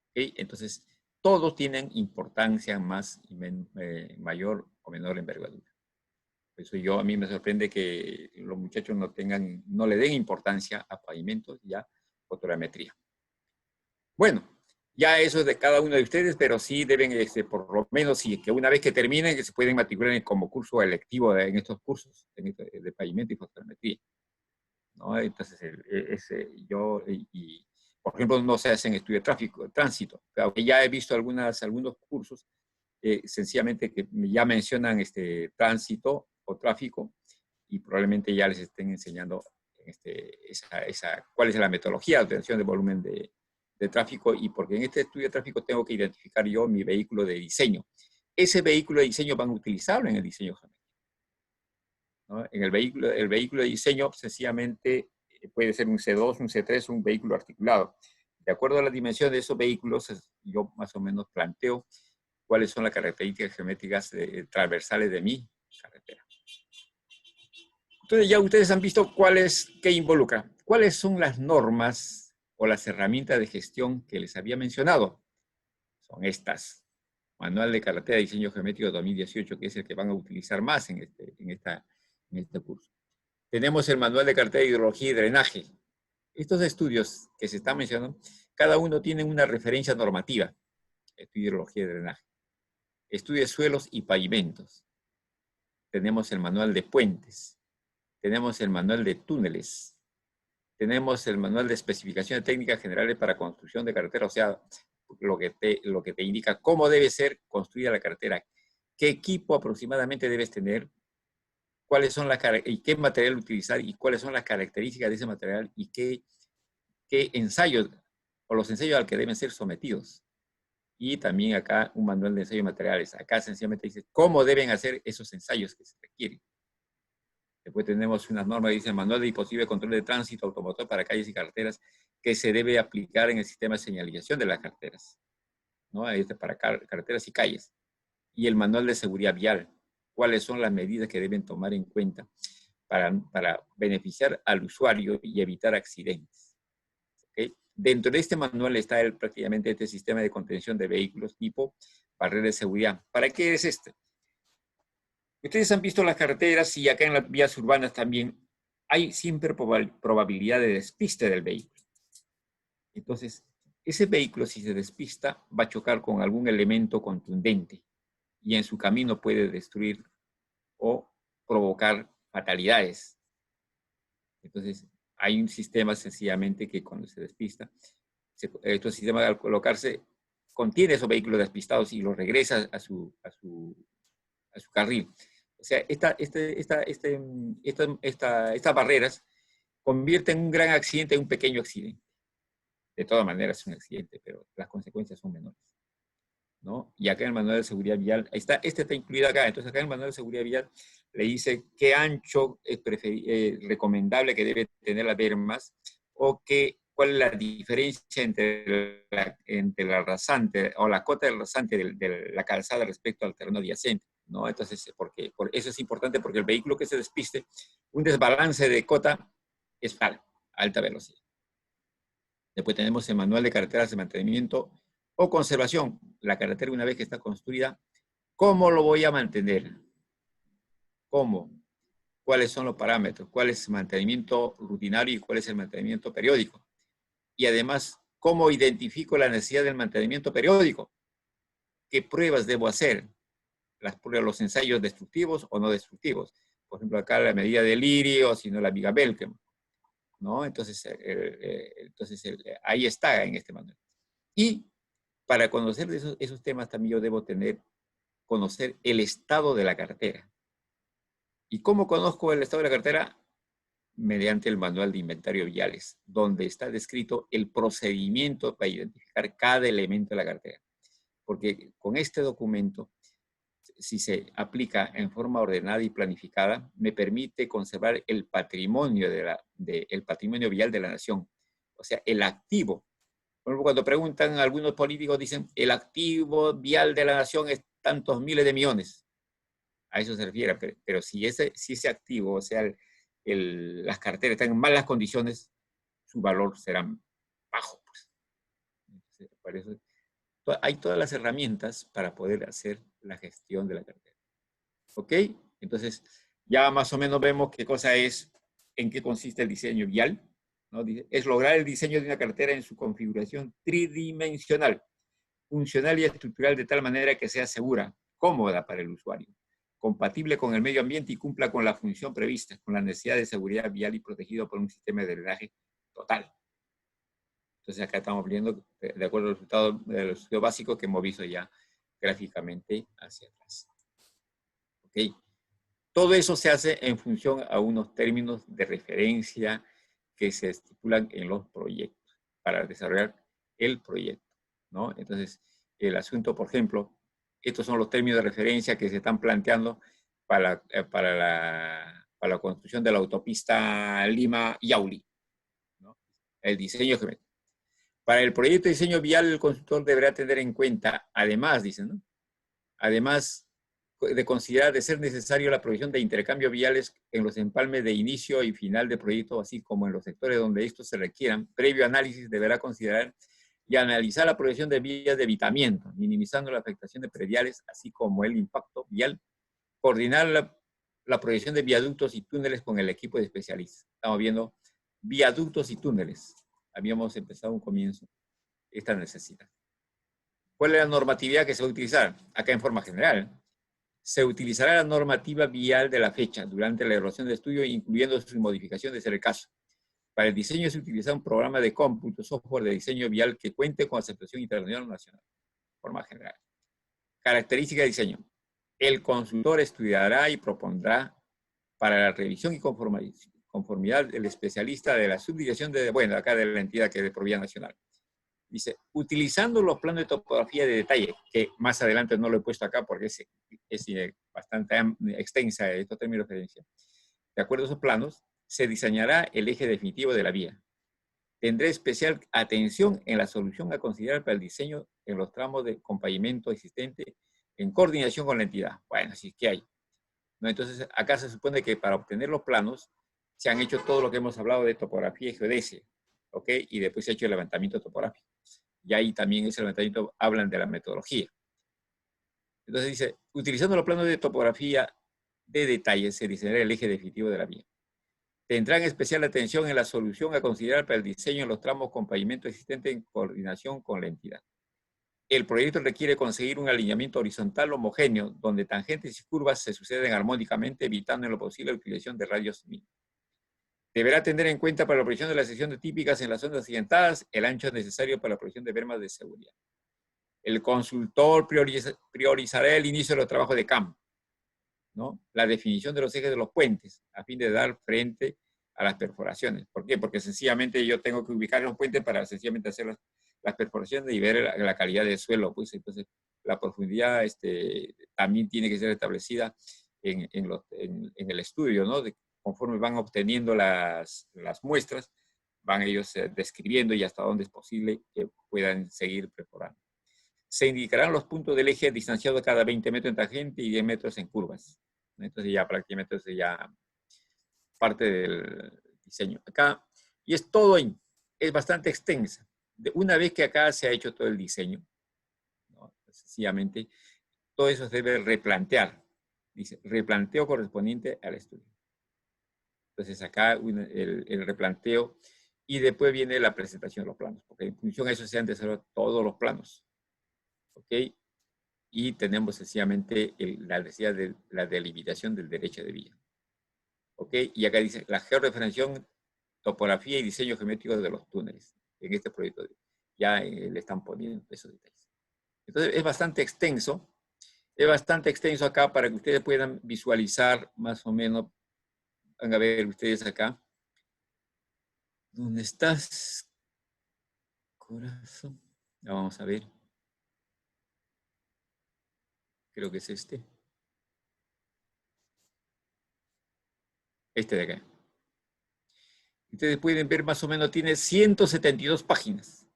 ¿Okay? Entonces, todos tienen importancia mayor o menor envergadura. Por eso a mí me sorprende que los muchachos no le den importancia a pavimentos y a fotogrametría. Bueno, ya eso es de cada uno de ustedes, pero sí deben, por lo menos, que una vez que terminen, que se pueden matricular como curso electivo en estos cursos de pavimento y fotogrametría, ¿no? Entonces, por ejemplo, no se hacen estudio de tránsito. Aunque ya he visto algunos cursos, sencillamente que ya mencionan tránsito o tráfico, y probablemente ya les estén enseñando cuál es la metodología de obtención de volumen de tráfico, y porque en este estudio de tráfico tengo que identificar yo mi vehículo de diseño. Ese vehículo de diseño van a utilizarlo en el diseño geométrico, ¿no? En el vehículo de diseño sencillamente puede ser un C2, un C3, un vehículo articulado. De acuerdo a la dimensión de esos vehículos, yo más o menos planteo cuáles son las características geométricas transversales de mi carretera. Entonces ya ustedes han visto qué involucra. ¿Cuáles son las normas o las herramientas de gestión que les había mencionado? Son estas. Manual de Carretera de Diseño Geométrico 2018, que es el que van a utilizar más en este curso. Tenemos el Manual de Carretera de Hidrología y Drenaje. Estos estudios que se están mencionando, cada uno tiene una referencia normativa. Estudio de hidrología y drenaje. estudio de suelos y pavimentos. Tenemos el manual de puentes. Tenemos el manual de túneles. Tenemos el manual de especificaciones técnicas generales para construcción de carretera, o sea, lo que te indica cómo debe ser construida la carretera, qué equipo aproximadamente debes tener, cuáles son y qué material utilizar y cuáles son las características de ese material y qué ensayos o los ensayos al que deben ser sometidos. Y también acá un manual de ensayos materiales. Acá sencillamente dice cómo deben hacer esos ensayos que se requieren. Después tenemos unas normas que dicen manual de dispositivo de control de tránsito automotor para calles y carreteras que se debe aplicar en el sistema de señalización de las carreteras, ¿no? Para carreteras y calles. Y el manual de seguridad vial. Cuáles son las medidas que deben tomar en cuenta para beneficiar al usuario y evitar accidentes. ¿Okay? Dentro de este manual está prácticamente este sistema de contención de vehículos tipo barrera de seguridad. ¿Para qué es este? Ustedes han visto las carreteras y acá en las vías urbanas también hay siempre probabilidad de despiste del vehículo. Entonces, ese vehículo, si se despista, va a chocar con algún elemento contundente y en su camino puede destruir o provocar fatalidades. Entonces, hay un sistema sencillamente que cuando se despista, este sistema al colocarse contiene esos vehículos despistados y los regresa a su carril. O sea, estas barreras convierten un gran accidente en un pequeño accidente. De todas maneras es un accidente, pero las consecuencias son menores, ¿no? Y acá en el manual de seguridad vial, este está incluido acá. Entonces acá en el manual de seguridad vial le dice qué ancho es recomendable que debe tener las bermas o cuál es la diferencia entre la rasante o la cota del rasante de la calzada respecto al terreno adyacente, ¿no? Entonces, eso es importante porque el vehículo que se despiste, un desbalance de cota es fatal, a alta velocidad. Después tenemos el manual de carreteras de mantenimiento o conservación. La carretera, una vez que está construida, ¿cómo lo voy a mantener? ¿Cómo? ¿Cuáles son los parámetros? ¿Cuál es el mantenimiento rutinario y cuál es el mantenimiento periódico? Y además, ¿cómo identifico la necesidad del mantenimiento periódico? ¿Qué pruebas debo hacer? Las pruebas, los ensayos destructivos o no destructivos. Por ejemplo, acá la medida de Liri o si no la viga Belkem, ¿no? Entonces, ahí está en este manual. Y para conocer esos temas también yo debo conocer el estado de la carretera. ¿Y cómo conozco el estado de la carretera? Mediante el manual de inventario viales, donde está descrito el procedimiento para identificar cada elemento de la carretera. Porque con este documento, si se aplica en forma ordenada y planificada, me permite conservar el patrimonio, el patrimonio vial de la nación. O sea, el activo. Por ejemplo, cuando preguntan algunos políticos, dicen, el activo vial de la nación es tantos miles de millones. A eso se refiere. Pero si ese activo, o sea, las carreteras están en malas condiciones, su valor será bajo. Pues. Entonces, por eso, hay todas las herramientas para poder hacer la gestión de la carretera. ¿Ok? Entonces, ya más o menos vemos qué cosa es, en qué consiste el diseño vial, ¿no? Es lograr el diseño de una carretera en su configuración tridimensional, funcional y estructural de tal manera que sea segura, cómoda para el usuario, compatible con el medio ambiente y cumpla con la función prevista, con la necesidad de seguridad vial y protegido por un sistema de drenaje total. Entonces acá estamos viendo, de acuerdo al resultado del estudio básico que hemos visto ya gráficamente hacia atrás. ¿Ok? Todo eso se hace en función a unos términos de referencia que se estipulan en los proyectos para desarrollar el proyecto, ¿no? Entonces, el asunto, por ejemplo, estos son los términos de referencia que se están planteando para la construcción de la autopista Lima-Yauli, ¿no? El diseño que para el proyecto de diseño vial, el constructor deberá tener en cuenta, además, dicen, ¿no? Además de considerar de ser necesario la provisión de intercambios viales en los empalmes de inicio y final de proyecto, así como en los sectores donde estos se requieran, previo análisis deberá considerar y analizar la provisión de vías de evitamiento, minimizando la afectación de prediales, así como el impacto vial, coordinar la provisión de viaductos y túneles con el equipo de especialistas. Estamos viendo viaductos y túneles. Habíamos empezado un comienzo esta necesidad. ¿Cuál es la normatividad que se va a utilizar? Acá en forma general. Se utilizará la normativa vial de la fecha durante la elaboración del estudio, incluyendo sus modificaciones de ser el caso. Para el diseño se utiliza un programa de cómputo, software de diseño vial que cuente con aceptación internacional o nacional. Forma general. Característica de diseño. El consultor estudiará y propondrá para la revisión y conformidad del especialista de la subdirección de, bueno, acá de la entidad que es de Provía Nacional. Dice, utilizando los planos de topografía de detalle, que más adelante no lo he puesto acá porque es bastante extensa estos términos de referencia. De acuerdo a esos planos, se diseñará el eje definitivo de la vía. Tendré especial atención en la solución a considerar para el diseño en los tramos de acompañamiento existente en coordinación con la entidad. Bueno, así que hay. ¿No? Entonces, acá se supone que para obtener los planos se han hecho todo lo que hemos hablado de topografía y geodesia, ¿ok? Y después se ha hecho el levantamiento topográfico. Y ahí también ese levantamiento hablan de la metodología. Entonces dice, utilizando los planos de topografía de detalle se diseñará el eje definitivo de la vía. Tendrán especial atención en la solución a considerar para el diseño en los tramos con pavimento existente en coordinación con la entidad. El proyecto requiere conseguir un alineamiento horizontal homogéneo donde tangentes y curvas se suceden armónicamente, evitando en lo posible la utilización de radios mínimos. Deberá tener en cuenta para la proyección de las secciones típicas en las zonas accidentadas el ancho necesario para la proyección de bermas de seguridad. El consultor priorizará el inicio de los trabajos de campo, ¿no? La definición de los ejes de los puentes, a fin de dar frente a las perforaciones. ¿Por qué? Porque sencillamente yo tengo que ubicar los puentes para sencillamente hacer las perforaciones y ver la calidad del suelo. Pues entonces la profundidad también tiene que ser establecida en el estudio, ¿no? Conforme van obteniendo las muestras, van ellos describiendo y hasta dónde es posible que puedan seguir perforando. Se indicarán los puntos del eje distanciados cada 20 metros en tangente y 10 metros en curvas. Entonces ya prácticamente es ya parte del diseño. Acá, y es todo, es bastante extensa. Una vez que acá se ha hecho todo el diseño, ¿no? Sencillamente, todo eso se debe replantear. Dice, replanteo correspondiente al estudio. Entonces acá el replanteo y después viene la presentación de los planos, porque en función a eso se han desarrollado todos los planos. ¿Ok? Y tenemos sencillamente la necesidad de la delimitación del derecho de vía. ¿Ok? Y acá dice la georreferenciación, topografía y diseño geométrico de los túneles. En este proyecto ya le están poniendo esos detalles. Entonces es bastante extenso. Es bastante extenso acá para que ustedes puedan visualizar más o menos. Van a ver ustedes acá. ¿Dónde estás, corazón? Ya vamos a ver. Creo que es este. Este de acá. Ustedes pueden ver más o menos, tiene 172 páginas.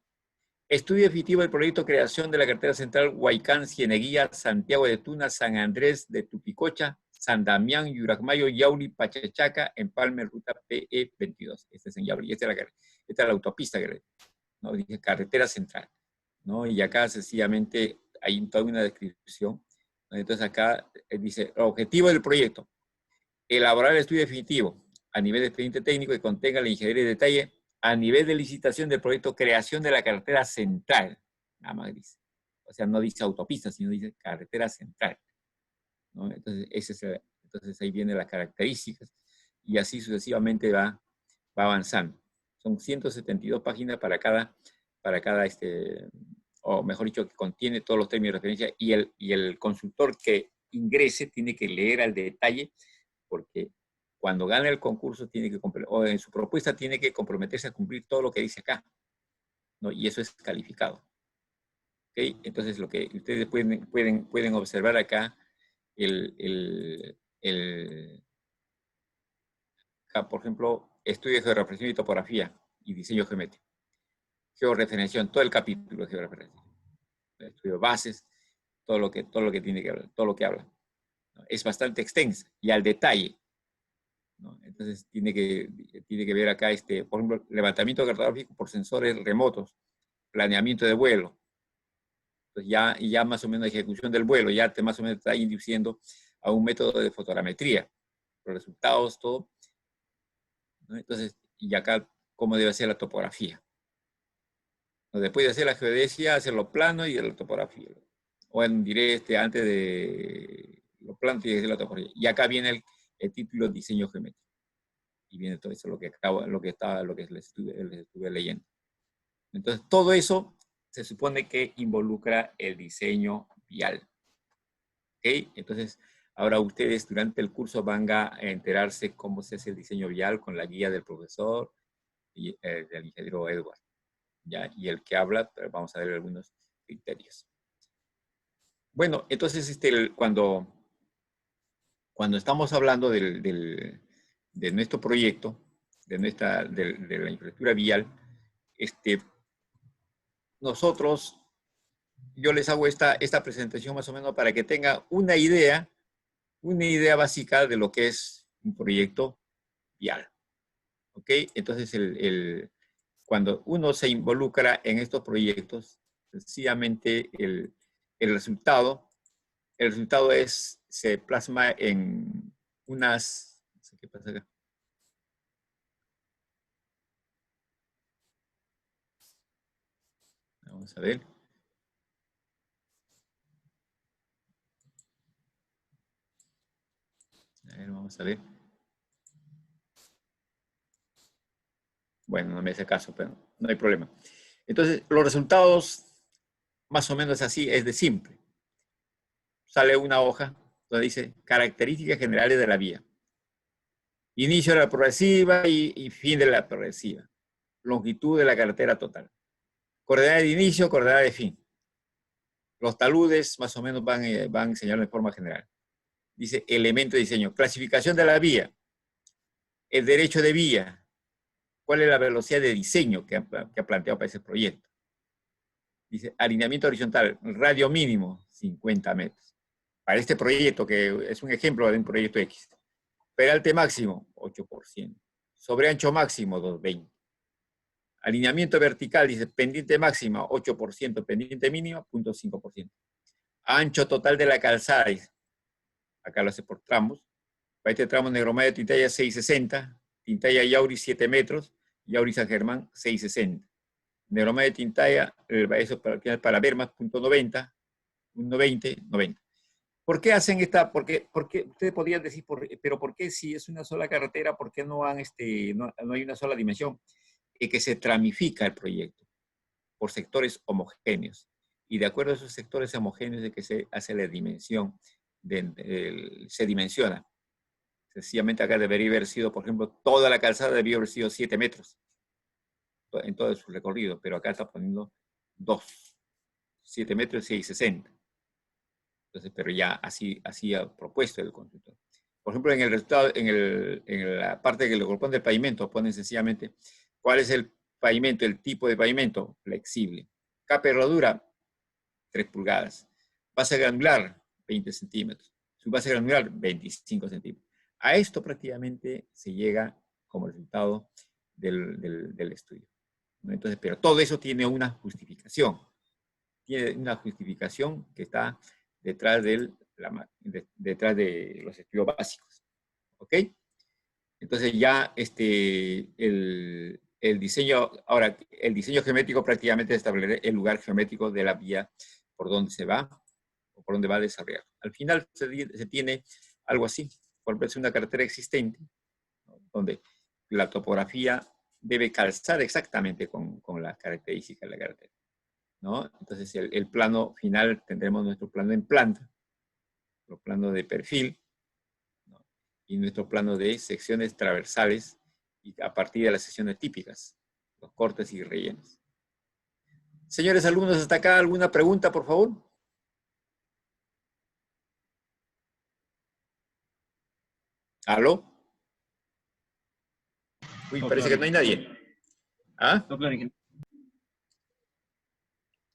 Estudio definitivo del proyecto de creación de la carretera central Huaycán, Cieneguilla, Santiago de Tuna, San Andrés de Tupicocha, San Damián, Yuracmayo, Yauli, Pachachaca, Empalme, ruta PE 22. Este es en Yauli. Esta es la autopista, ¿no? Dije carretera central, ¿no? Y acá sencillamente hay toda una descripción. Entonces acá dice, objetivo del proyecto, elaborar el estudio definitivo a nivel de expediente técnico que contenga la ingeniería de detalle a nivel de licitación del proyecto creación de la carretera central. Nada más dice. O sea, no dice autopista, sino dice carretera central, ¿no? Entonces, entonces ahí vienen las características y así sucesivamente va avanzando. Son 172 páginas para cada o mejor dicho, que contiene todos los términos de referencia y el consultor que ingrese tiene que leer al detalle porque cuando gana el concurso tiene que o en su propuesta tiene que comprometerse a cumplir todo lo que dice acá, ¿no? Y eso es calificado. ¿Okay? Entonces lo que ustedes pueden observar acá acá, por ejemplo, estudio de georreferenciación y topografía y diseño geométrico. Georreferenciación, todo el capítulo de georreferencia. Estudio bases, todo lo que tiene que hablar, todo lo que habla. ¿No? Es bastante extensa y al detalle, ¿no? Entonces tiene que ver acá, por ejemplo, levantamiento cartográfico por sensores remotos, planeamiento de vuelo. Entonces ya más o menos ejecución del vuelo, ya más o menos está induciendo a un método de fotogrametría. Los resultados, todo. ¿No? Entonces, y acá cómo debe ser la topografía. Después de hacer la geodesia, hacer los planos y la topografía. O en directo, antes de los planos y la topografía. Y acá viene el título diseño geométrico. Y viene todo eso, lo que les estuve leyendo. Entonces, todo eso se supone que involucra el diseño vial. ¿Ok? Entonces, ahora ustedes durante el curso van a enterarse cómo se hace el diseño vial con la guía del profesor y del ingeniero Edward. ¿Ya? Y el que habla, vamos a ver algunos criterios. Bueno, entonces cuando estamos hablando de nuestro proyecto, de la infraestructura vial, yo les hago esta presentación más o menos para que tengan una idea básica de lo que es un proyecto vial. ¿Ok? Entonces, cuando uno se involucra en estos proyectos, sencillamente el resultado se plasma en unas... No sé qué pasa acá. Vamos a ver. Vamos a ver. Bueno, no me hace caso, pero no hay problema. Entonces, los resultados, más o menos así, es de simple. Sale una hoja donde dice características generales de la vía. Inicio de la progresiva y fin de la progresiva. Longitud de la carretera total. Coordenada de inicio, coordenada de fin. Los taludes más o menos van señalando de forma general. Dice elemento de diseño. Clasificación de la vía. El derecho de vía. ¿Cuál es la velocidad de diseño que ha planteado para ese proyecto? Dice, alineamiento horizontal, radio mínimo, 50 metros. Para este proyecto, que es un ejemplo de un proyecto X. Peralte máximo, 8%. Sobreancho máximo, 220. Alineamiento vertical, dice, pendiente máxima, 8%, pendiente mínima, 0.5%. Ancho total de la calzada, dice, acá lo hace por tramos. Para este tramo, Negromayo, Tintaya, 660. Tintaya, Yauri, 7 metros. Yauri, San Germán, 660. Negromayo, Tintaya, eso para Bermas, 0.90. 1.20, 90. ¿Por qué hacen esta? Porque ustedes podrían decir, pero ¿por qué si es una sola carretera, por qué no hay una sola dimensión? Que se tramifica el proyecto por sectores homogéneos. Y de acuerdo a esos sectores homogéneos de que se hace la dimensión, se dimensiona. Sencillamente acá debería haber sido, por ejemplo, toda la calzada debería haber sido 7 metros en todo su recorrido, pero acá está poniendo 2, 7 metros y 6,60. Entonces, pero ya así ha propuesto el constructor. Por ejemplo, en el resultado, en la parte que le corresponde al pavimento, ponen sencillamente cuál es el pavimento, el tipo de pavimento flexible. Capa y herradura, 3 pulgadas. Base granular, 20 centímetros. Su base granular, 25 centímetros. A esto prácticamente se llega como resultado del estudio. Entonces, pero todo eso tiene una justificación. Tiene una justificación que está detrás de los estudios básicos. ¿Ok? Entonces ya el diseño, ahora el diseño geométrico prácticamente establece el lugar geométrico de la vía por donde se va o por donde va a desarrollar. Al final se tiene algo así, por ejemplo, es una carretera existente, ¿no? Donde la topografía debe calzar exactamente con las características de la carretera, ¿no? Entonces el plano final, tendremos nuestro plano en planta, nuestro plano de perfil, ¿no? Y nuestro plano de secciones transversales y a partir de las secciones típicas, los cortes y rellenos. Señores alumnos, hasta acá, ¿alguna pregunta, por favor? ¿Aló? Uy, parece que no hay nadie. ¿Ah?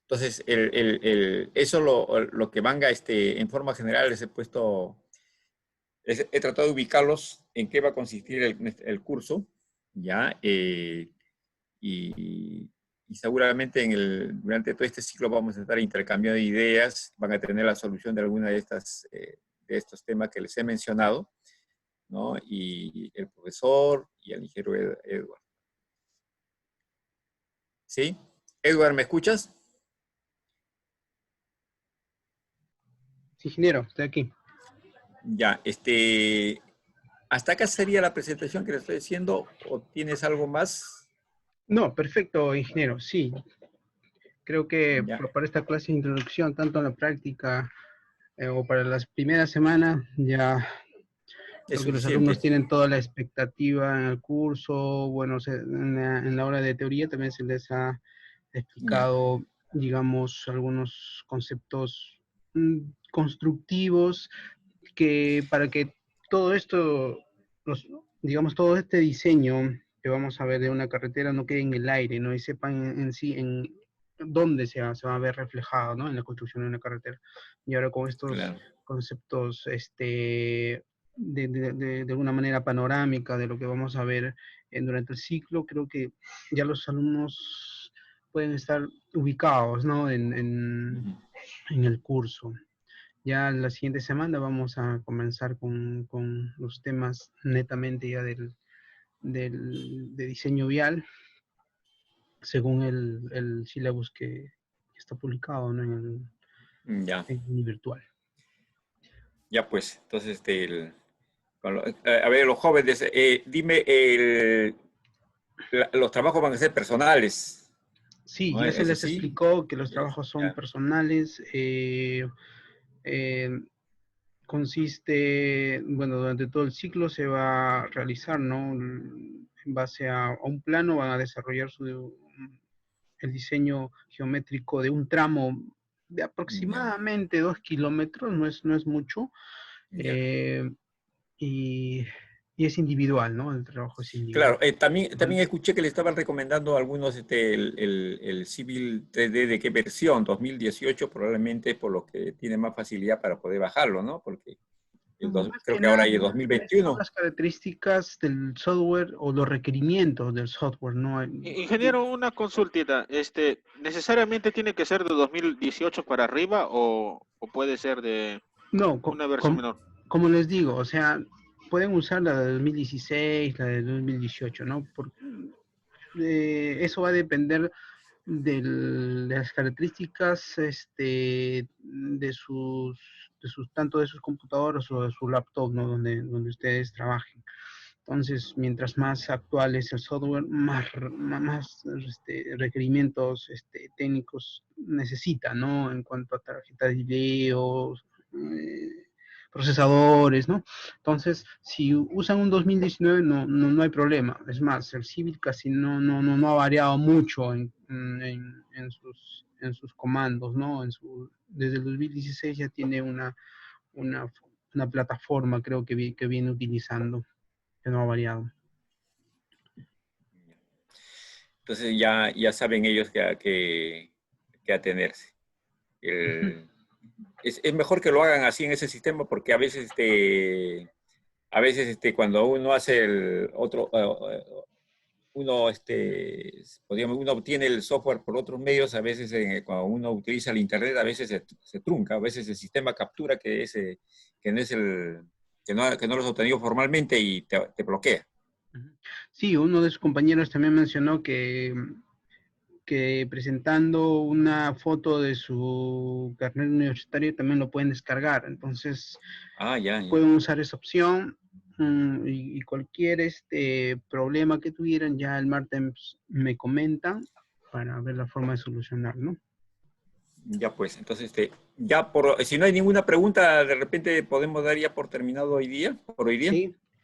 Entonces, eso lo que venga en forma general les he puesto, he tratado de ubicarlos en qué va a consistir el curso, ¿ya? Y seguramente durante todo este ciclo vamos a estar intercambiando ideas, van a tener la solución de alguna de estos temas que les he mencionado, ¿no? Y el profesor y el ingeniero Edward. ¿Sí? Edward, ¿me escuchas? Sí, ingeniero, estoy aquí. Ya, ¿hasta acá sería la presentación que le estoy haciendo o tienes algo más? No, perfecto, ingeniero, sí. Creo que Ya. para esta clase de introducción, tanto en la práctica o para las primeras semanas, ya Es creo que los suficiente. alumnos tienen toda la expectativa en el curso. Bueno, en la hora de teoría también se les ha explicado, digamos, algunos conceptos constructivos que para que todo esto, digamos, todo este diseño que vamos a ver de una carretera no quede en el aire, ¿no? Y sepan en sí en dónde se va a ver reflejado, ¿no? En la construcción de una carretera. Y ahora con estos Claro. conceptos, de alguna manera panorámica de lo que vamos a ver durante el ciclo, creo que ya los alumnos pueden estar ubicados, ¿no? En el curso. Ya la siguiente semana vamos a comenzar con los temas netamente ya de diseño vial, según el syllabus que está publicado, ¿no? Ya. En virtual. Ya pues, entonces, a ver, los jóvenes, dime, los trabajos van a ser personales. Sí, ¿No? ya se ¿Es les así? explicó que los trabajos son Ya. personales. Consiste, bueno, durante todo el ciclo se va a realizar, ¿no? En base a un plano van a desarrollar el diseño geométrico de un tramo de aproximadamente 2 kilómetros, no es mucho, y es individual, ¿no? El trabajo es individual. Claro, también escuché que le estaban recomendando a algunos el Civil 3D de qué versión, 2018 probablemente, por lo que tiene más facilidad para poder bajarlo, ¿no? Porque creo que ahora hay el Son 2021. las características del software o los requerimientos del software, ¿no? Ingeniero, una consultita. ¿Necesariamente tiene que ser de 2018 para arriba o puede ser de No, una versión menor? como les digo, o sea, pueden usar la de 2016, la de 2018, ¿no? Eso va a depender de las características tanto de sus computadores o de su laptop, ¿no? Donde ustedes trabajen. Entonces, mientras más actual es el software, más requerimientos técnicos necesita, ¿no? En cuanto a tarjetas de video, procesadores, ¿no? Entonces, si usan un 2019 no hay problema. Es más, el Civil casi no ha variado mucho en sus comandos, ¿no? Desde el 2016 ya tiene una plataforma, creo que viene utilizando, que no ha variado. Entonces ya saben ellos que atenerse. Es mejor que lo hagan así en ese sistema porque a veces cuando uno hace el otro, uno obtiene el software por otros medios, a veces cuando uno utiliza el internet, a veces se trunca, a veces el sistema captura que no lo has obtenido formalmente y te bloquea. Sí, uno de sus compañeros también mencionó que presentando una foto de su carnet universitario también lo pueden descargar. Entonces, pueden usar esa opción y cualquier problema que tuvieran, ya el martes me comentan para ver la forma de solucionar, ¿no? Ya pues, entonces, si no hay ninguna pregunta, de repente podemos dar ya por terminado hoy día, por hoy día.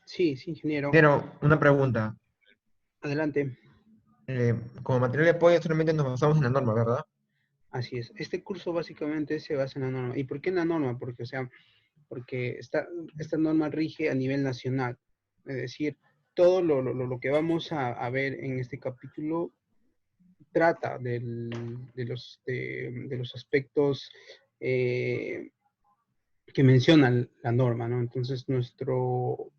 Sí, ingeniero. Ingeniero, una pregunta. Adelante. Como material de apoyo solamente nos basamos en la norma, ¿verdad? Así es. Este curso básicamente se basa en la norma. ¿Y por qué en la norma? Porque, esta norma rige a nivel nacional. Es decir, todo lo que vamos a ver en este capítulo trata de los aspectos que menciona la norma, ¿no? Entonces, nuestro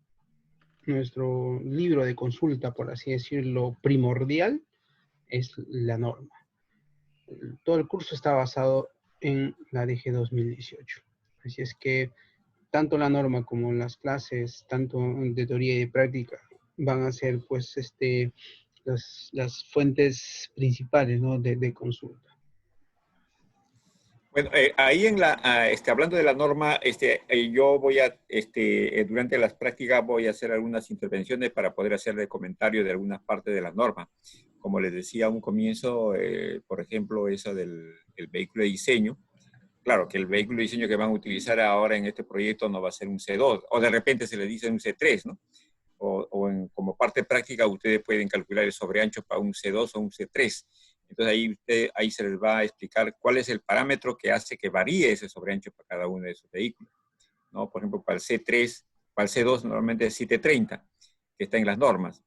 libro de consulta, por así decirlo, primordial, es la norma. Todo el curso está basado en la DG 2018. Así es que tanto la norma como las clases, tanto de teoría y de práctica, van a ser pues las fuentes principales, ¿no? de consulta. Bueno, ahí hablando de la norma, yo voy a, durante las prácticas voy a hacer algunas intervenciones para poder hacerle comentario de algunas partes de la norma. Como les decía a un comienzo, por ejemplo, eso del vehículo de diseño. Claro, que el vehículo de diseño que van a utilizar ahora en este proyecto no va a ser un C2, o de repente se les dice un C3, ¿no? Como parte práctica ustedes pueden calcular el sobreancho para un C2 o un C3. Entonces ahí se les va a explicar cuál es el parámetro que hace que varíe ese sobreancho para cada uno de esos vehículos, ¿no? Por ejemplo, para el C3, para el C2 normalmente es 730, que está en las normas,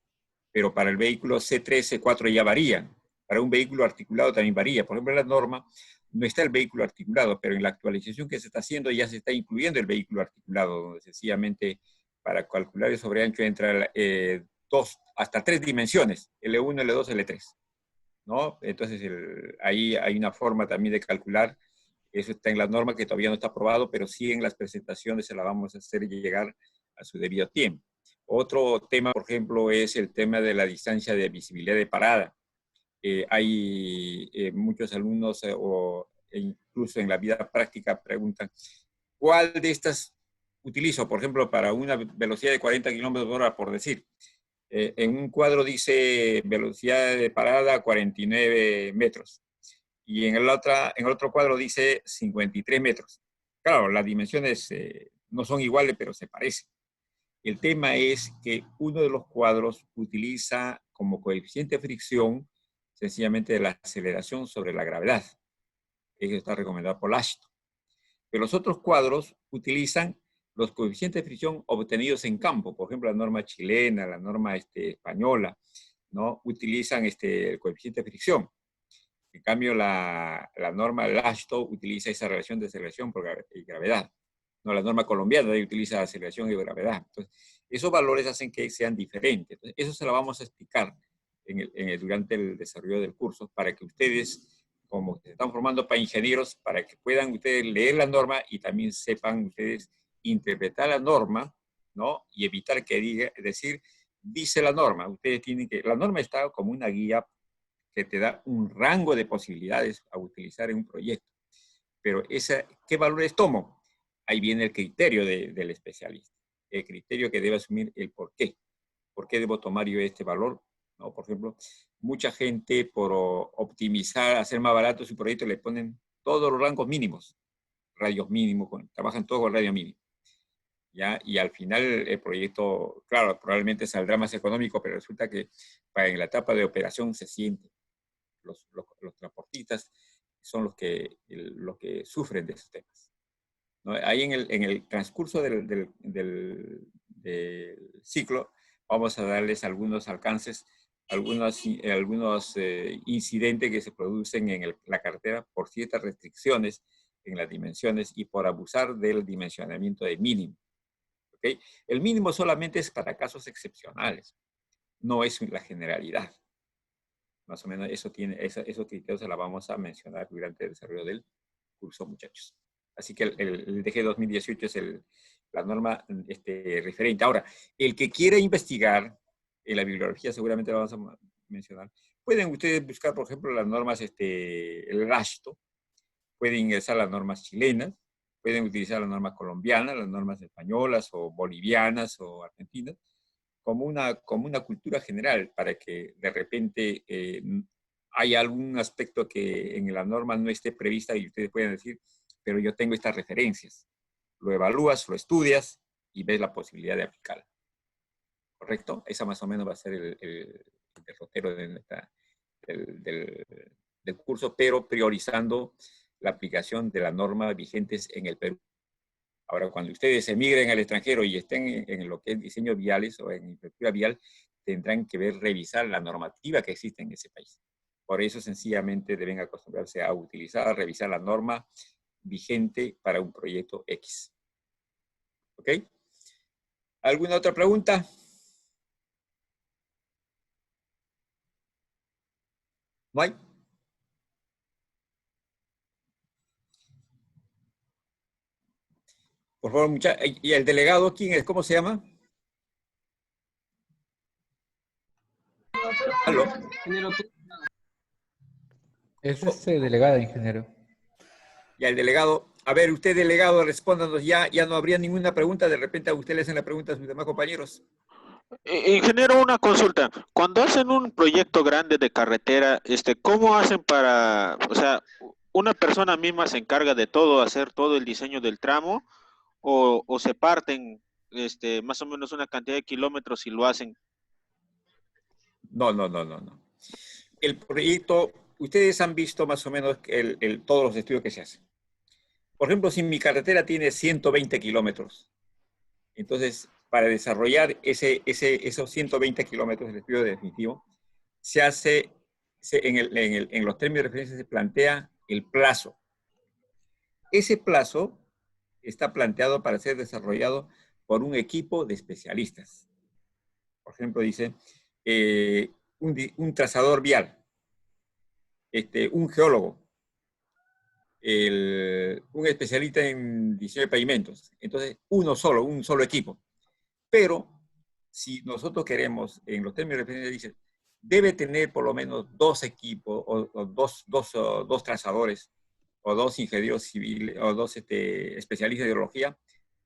pero para el vehículo C3, C4 ya varían. Para un vehículo articulado también varía. Por ejemplo, en la norma no está el vehículo articulado, pero en la actualización que se está haciendo ya se está incluyendo el vehículo articulado, donde sencillamente para calcular el sobreancho entra 2 hasta 3 dimensiones, L1, L2, L3. ¿No? Entonces, ahí hay una forma también de calcular. Eso está en la norma que todavía no está aprobado, pero sí en las presentaciones se la vamos a hacer llegar a su debido tiempo. Otro tema, por ejemplo, es el tema de la distancia de visibilidad de parada. Hay muchos alumnos, e incluso en la vida práctica, preguntan, ¿cuál de estas utilizo? Por ejemplo, para una velocidad de 40 km/h, por decir. En un cuadro dice velocidad de parada 49 metros y en el otro cuadro dice 53 metros. Claro, las dimensiones no son iguales, pero se parecen. El tema es que uno de los cuadros utiliza como coeficiente de fricción sencillamente la aceleración sobre la gravedad. Eso está recomendado por Ashton. Pero los otros cuadros utilizan los coeficientes de fricción obtenidos en campo, por ejemplo, la norma chilena, la norma española, ¿no? Utilizan el coeficiente de fricción. En cambio, la norma Ashton utiliza esa relación de aceleración y gravedad. No, la norma colombiana utiliza aceleración y gravedad. Entonces, esos valores hacen que sean diferentes. Entonces, eso se lo vamos a explicar durante el desarrollo del curso para que ustedes, como se están formando para ingenieros, para que puedan ustedes leer la norma y también sepan ustedes interpretar la norma, ¿no? Y evitar que dice la norma. Ustedes tienen que, la norma está como una guía que te da un rango de posibilidades a utilizar en un proyecto. Pero ¿qué valores tomo? Ahí viene el criterio del especialista. El criterio que debe asumir el por qué. ¿Por qué debo tomar yo este valor? ¿No? Por ejemplo, mucha gente por optimizar, hacer más barato su proyecto, le ponen todos los rangos mínimos. Radios mínimos, trabajan todos con radio mínimo. ¿Ya? Y al final el proyecto, claro, probablemente saldrá más económico, pero resulta que en la etapa de operación se siente. Los transportistas son los que sufren de esos temas, ¿no? Ahí en el transcurso del ciclo vamos a darles algunos alcances, algunos incidentes que se producen en la carretera por ciertas restricciones en las dimensiones y por abusar del dimensionamiento de mínimo. ¿Okay? El mínimo solamente es para casos excepcionales, no es la generalidad. Más o menos esos criterios se la vamos a mencionar durante el desarrollo del curso, muchachos. Así que el DG 2018 es la norma referente. Ahora, el que quiera investigar, en la bibliografía seguramente la vamos a mencionar, pueden ustedes buscar, por ejemplo, las normas, el RASTO, pueden ingresar las normas chilenas, pueden utilizar las normas colombianas, las normas españolas o bolivianas o argentinas, como una cultura general, para que de repente haya algún aspecto que en la norma no esté prevista y ustedes puedan decir, pero yo tengo estas referencias. Lo evalúas, lo estudias y ves la posibilidad de aplicarlo. ¿Correcto? Esa más o menos va a ser el derrotero del curso, pero priorizando la aplicación de las normas vigentes en el Perú. Ahora, cuando ustedes emigren al extranjero y estén en lo que es diseño viales o en infraestructura vial, tendrán que revisar la normativa que existe en ese país. Por eso, sencillamente, deben acostumbrarse a revisar la norma vigente para un proyecto X. ¿Ok? ¿Alguna otra pregunta? ¿No hay? Por favor, muchachos. ¿Y el delegado quién es? ¿Cómo se llama? ¿Aló? Ingeniero, tú. Es delegada, ingeniero. Y al delegado, a ver, usted delegado, respóndanos ya no habría ninguna pregunta, de repente a usted le hacen la pregunta a sus demás compañeros. Ingeniero, una consulta. Cuando hacen un proyecto grande de carretera, ¿cómo hacen para, o sea, una persona misma se encarga de todo, hacer todo el diseño del tramo, o se parten, más o menos una cantidad de kilómetros y lo hacen? No. El proyecto, ustedes han visto más o menos todos los estudios que se hacen. Por ejemplo, si mi carretera tiene 120 kilómetros, entonces, para desarrollar esos 120 kilómetros del estudio definitivo, se hace, en los términos de referencia se plantea el plazo. Ese plazo está planteado para ser desarrollado por un equipo de especialistas. Por ejemplo, dice, un trazador vial, un geólogo, un especialista en diseño de pavimentos. Entonces, un solo equipo. Pero, si nosotros queremos, en los términos de referencia dice, debe tener por lo menos 2 equipos, o dos trazadores, o 2 ingenieros civiles, o 2 especialistas de hidrología,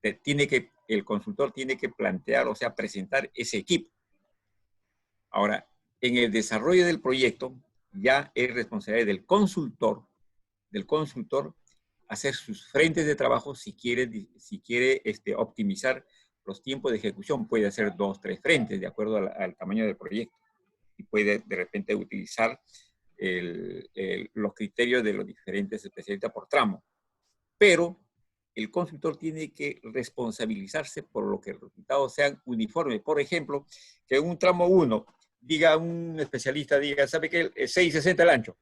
el consultor tiene que plantear, o sea, presentar ese equipo. Ahora, en el desarrollo del proyecto, ya es responsabilidad del consultor hacer sus frentes de trabajo si quiere optimizar los tiempos de ejecución. Puede hacer 2, 3 frentes de acuerdo al tamaño del proyecto y puede de repente utilizar los criterios de los diferentes especialistas por tramo. Pero el consultor tiene que responsabilizarse por lo que los resultados sean uniformes. Por ejemplo, que en un tramo 1 diga un especialista, ¿sabe qué? Es 660 el ancho.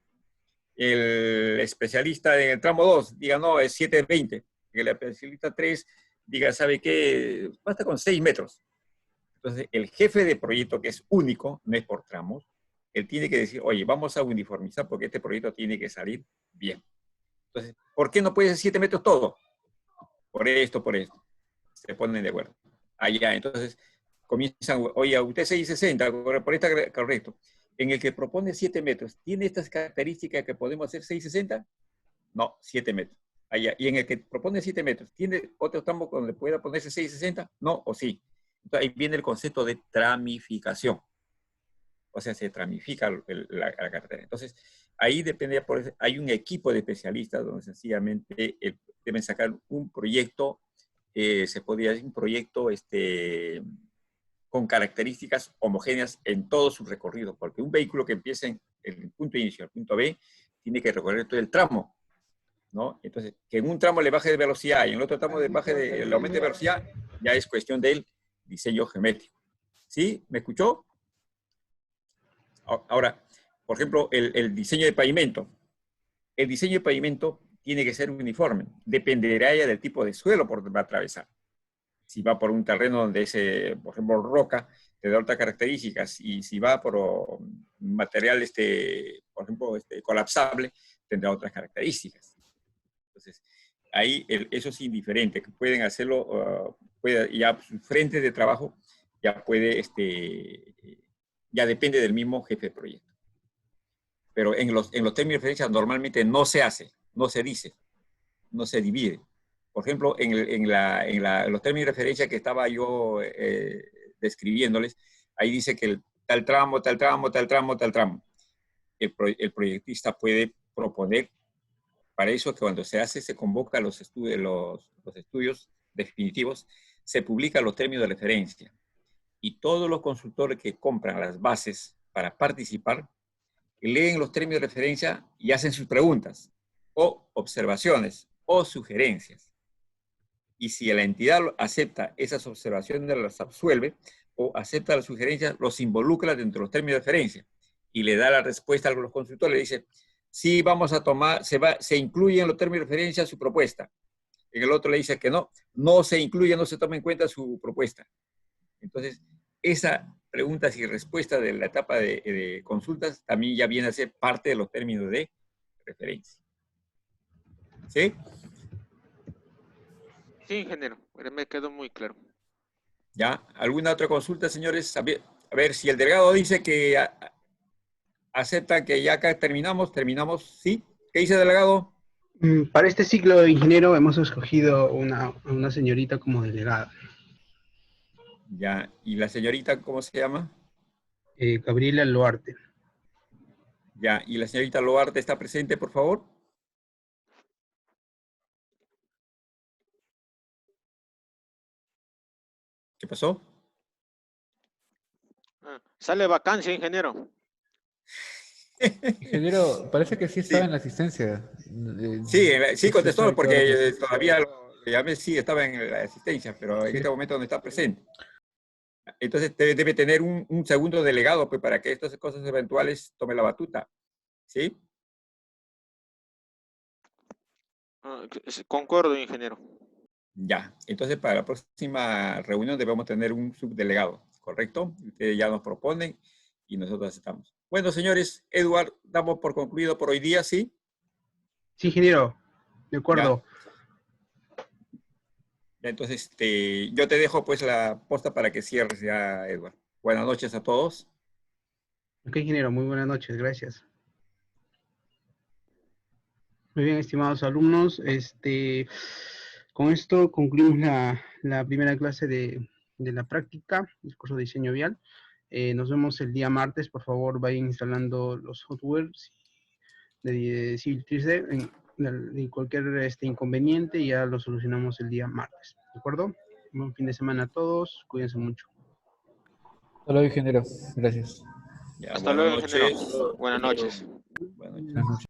El especialista en el tramo 2 diga, no, es 720. El especialista 3 diga, ¿sabe qué? Basta con 6 metros. Entonces, el jefe de proyecto, que es único, no es por tramos, él tiene que decir, oye, vamos a uniformizar porque este proyecto tiene que salir bien. Entonces, ¿por qué no puede ser 7 metros todo? Por esto. Se ponen de acuerdo. Allá, entonces, comienzan, oye, usted 660, por esta, correcto. En el que propone 7 metros, ¿tiene estas características que podemos hacer 660? No, 7 metros. Allá. Y en el que propone 7 metros, ¿tiene otro tramo donde pueda ponerse 660? No, o sí. Entonces, ahí viene el concepto de tramificación. O sea, se tramifica la carretera. Entonces, ahí depende, hay un equipo de especialistas donde sencillamente deben sacar un proyecto, se podría decir un proyecto con características homogéneas en todo su recorrido, porque un vehículo que empiece en el punto inicio al punto B, tiene que recorrer todo el tramo, ¿no? Entonces, que en un tramo le baje de velocidad y en el otro tramo le aumente de velocidad, ya es cuestión del diseño geométrico. ¿Sí? ¿Me escuchó? Ahora, por ejemplo, el diseño de pavimento. El diseño de pavimento tiene que ser uniforme. Dependerá ya del tipo de suelo por donde va a atravesar. Si va por un terreno donde es, por ejemplo, roca, tendrá otras características. Y si va por material, por ejemplo, colapsable, tendrá otras características. Entonces, ahí eso es indiferente, que pueden hacerlo, ya sus frentes de trabajo ya puede, ya depende del mismo jefe de proyecto. Pero en los términos de referencia normalmente no se hace, no se dice, no se divide. Por ejemplo, en los términos de referencia que estaba yo describiéndoles, ahí dice que tal tramo. El proyectista puede proponer, para eso que cuando se convoca los estudios definitivos, se publican los términos de referencia. Y todos los consultores que compran las bases para participar, leen los términos de referencia y hacen sus preguntas, o observaciones, o sugerencias. Y si la entidad acepta esas observaciones, las absuelve, o acepta las sugerencias, los involucra dentro de los términos de referencia, y le da la respuesta a los consultores, le dice, sí, vamos a tomar, se incluye en los términos de referencia su propuesta. En el otro le dice que no se incluye, no se toma en cuenta su propuesta. Entonces, esa preguntas y respuestas de la etapa de consultas también ya viene a ser parte de los términos de referencia. ¿Sí? Sí, ingeniero, me quedó muy claro. ¿Ya? ¿Alguna otra consulta, señores? A ver si el delegado dice que ¿Acepta que ya acá terminamos? ¿Terminamos? ¿Sí? ¿Qué dice, delegado? Para este ciclo, ingeniero, hemos escogido una señorita como delegada. Ya. ¿Y la señorita cómo se llama? Gabriela Loarte. Ya. ¿Y la señorita Loarte está presente, por favor? ¿Qué pasó? Sale vacancia, ingeniero. Ingeniero, parece que sí estaba en la asistencia. Sí, contestó porque todavía lo llamé, sí, estaba en la asistencia, pero en este momento no está presente. Entonces debe tener un segundo delegado pues, para que estas cosas eventuales tome la batuta. ¿Sí? Concuerdo, ingeniero. Ya. Entonces para la próxima reunión debemos tener un subdelegado, ¿correcto? Ustedes ya nos proponen y nosotros aceptamos. Bueno, señores, Edward, damos por concluido por hoy día, ¿sí? Sí, ingeniero. De acuerdo. Ya, entonces, yo te dejo pues la posta para que cierres ya, Edward. Buenas noches a todos. Ok, ingeniero, muy buenas noches, gracias. Muy bien, estimados alumnos, con esto concluimos la primera clase de la práctica, el curso de diseño vial. Nos vemos el día martes, por favor vayan instalando los softwares de Civil 3D en cualquier inconveniente y ya lo solucionamos el día martes, ¿de acuerdo? Buen fin de semana a todos, cuídense mucho. Hasta luego, ingeniero. Gracias. Hasta luego, ingeniero. Buenas noches. Buenas noches.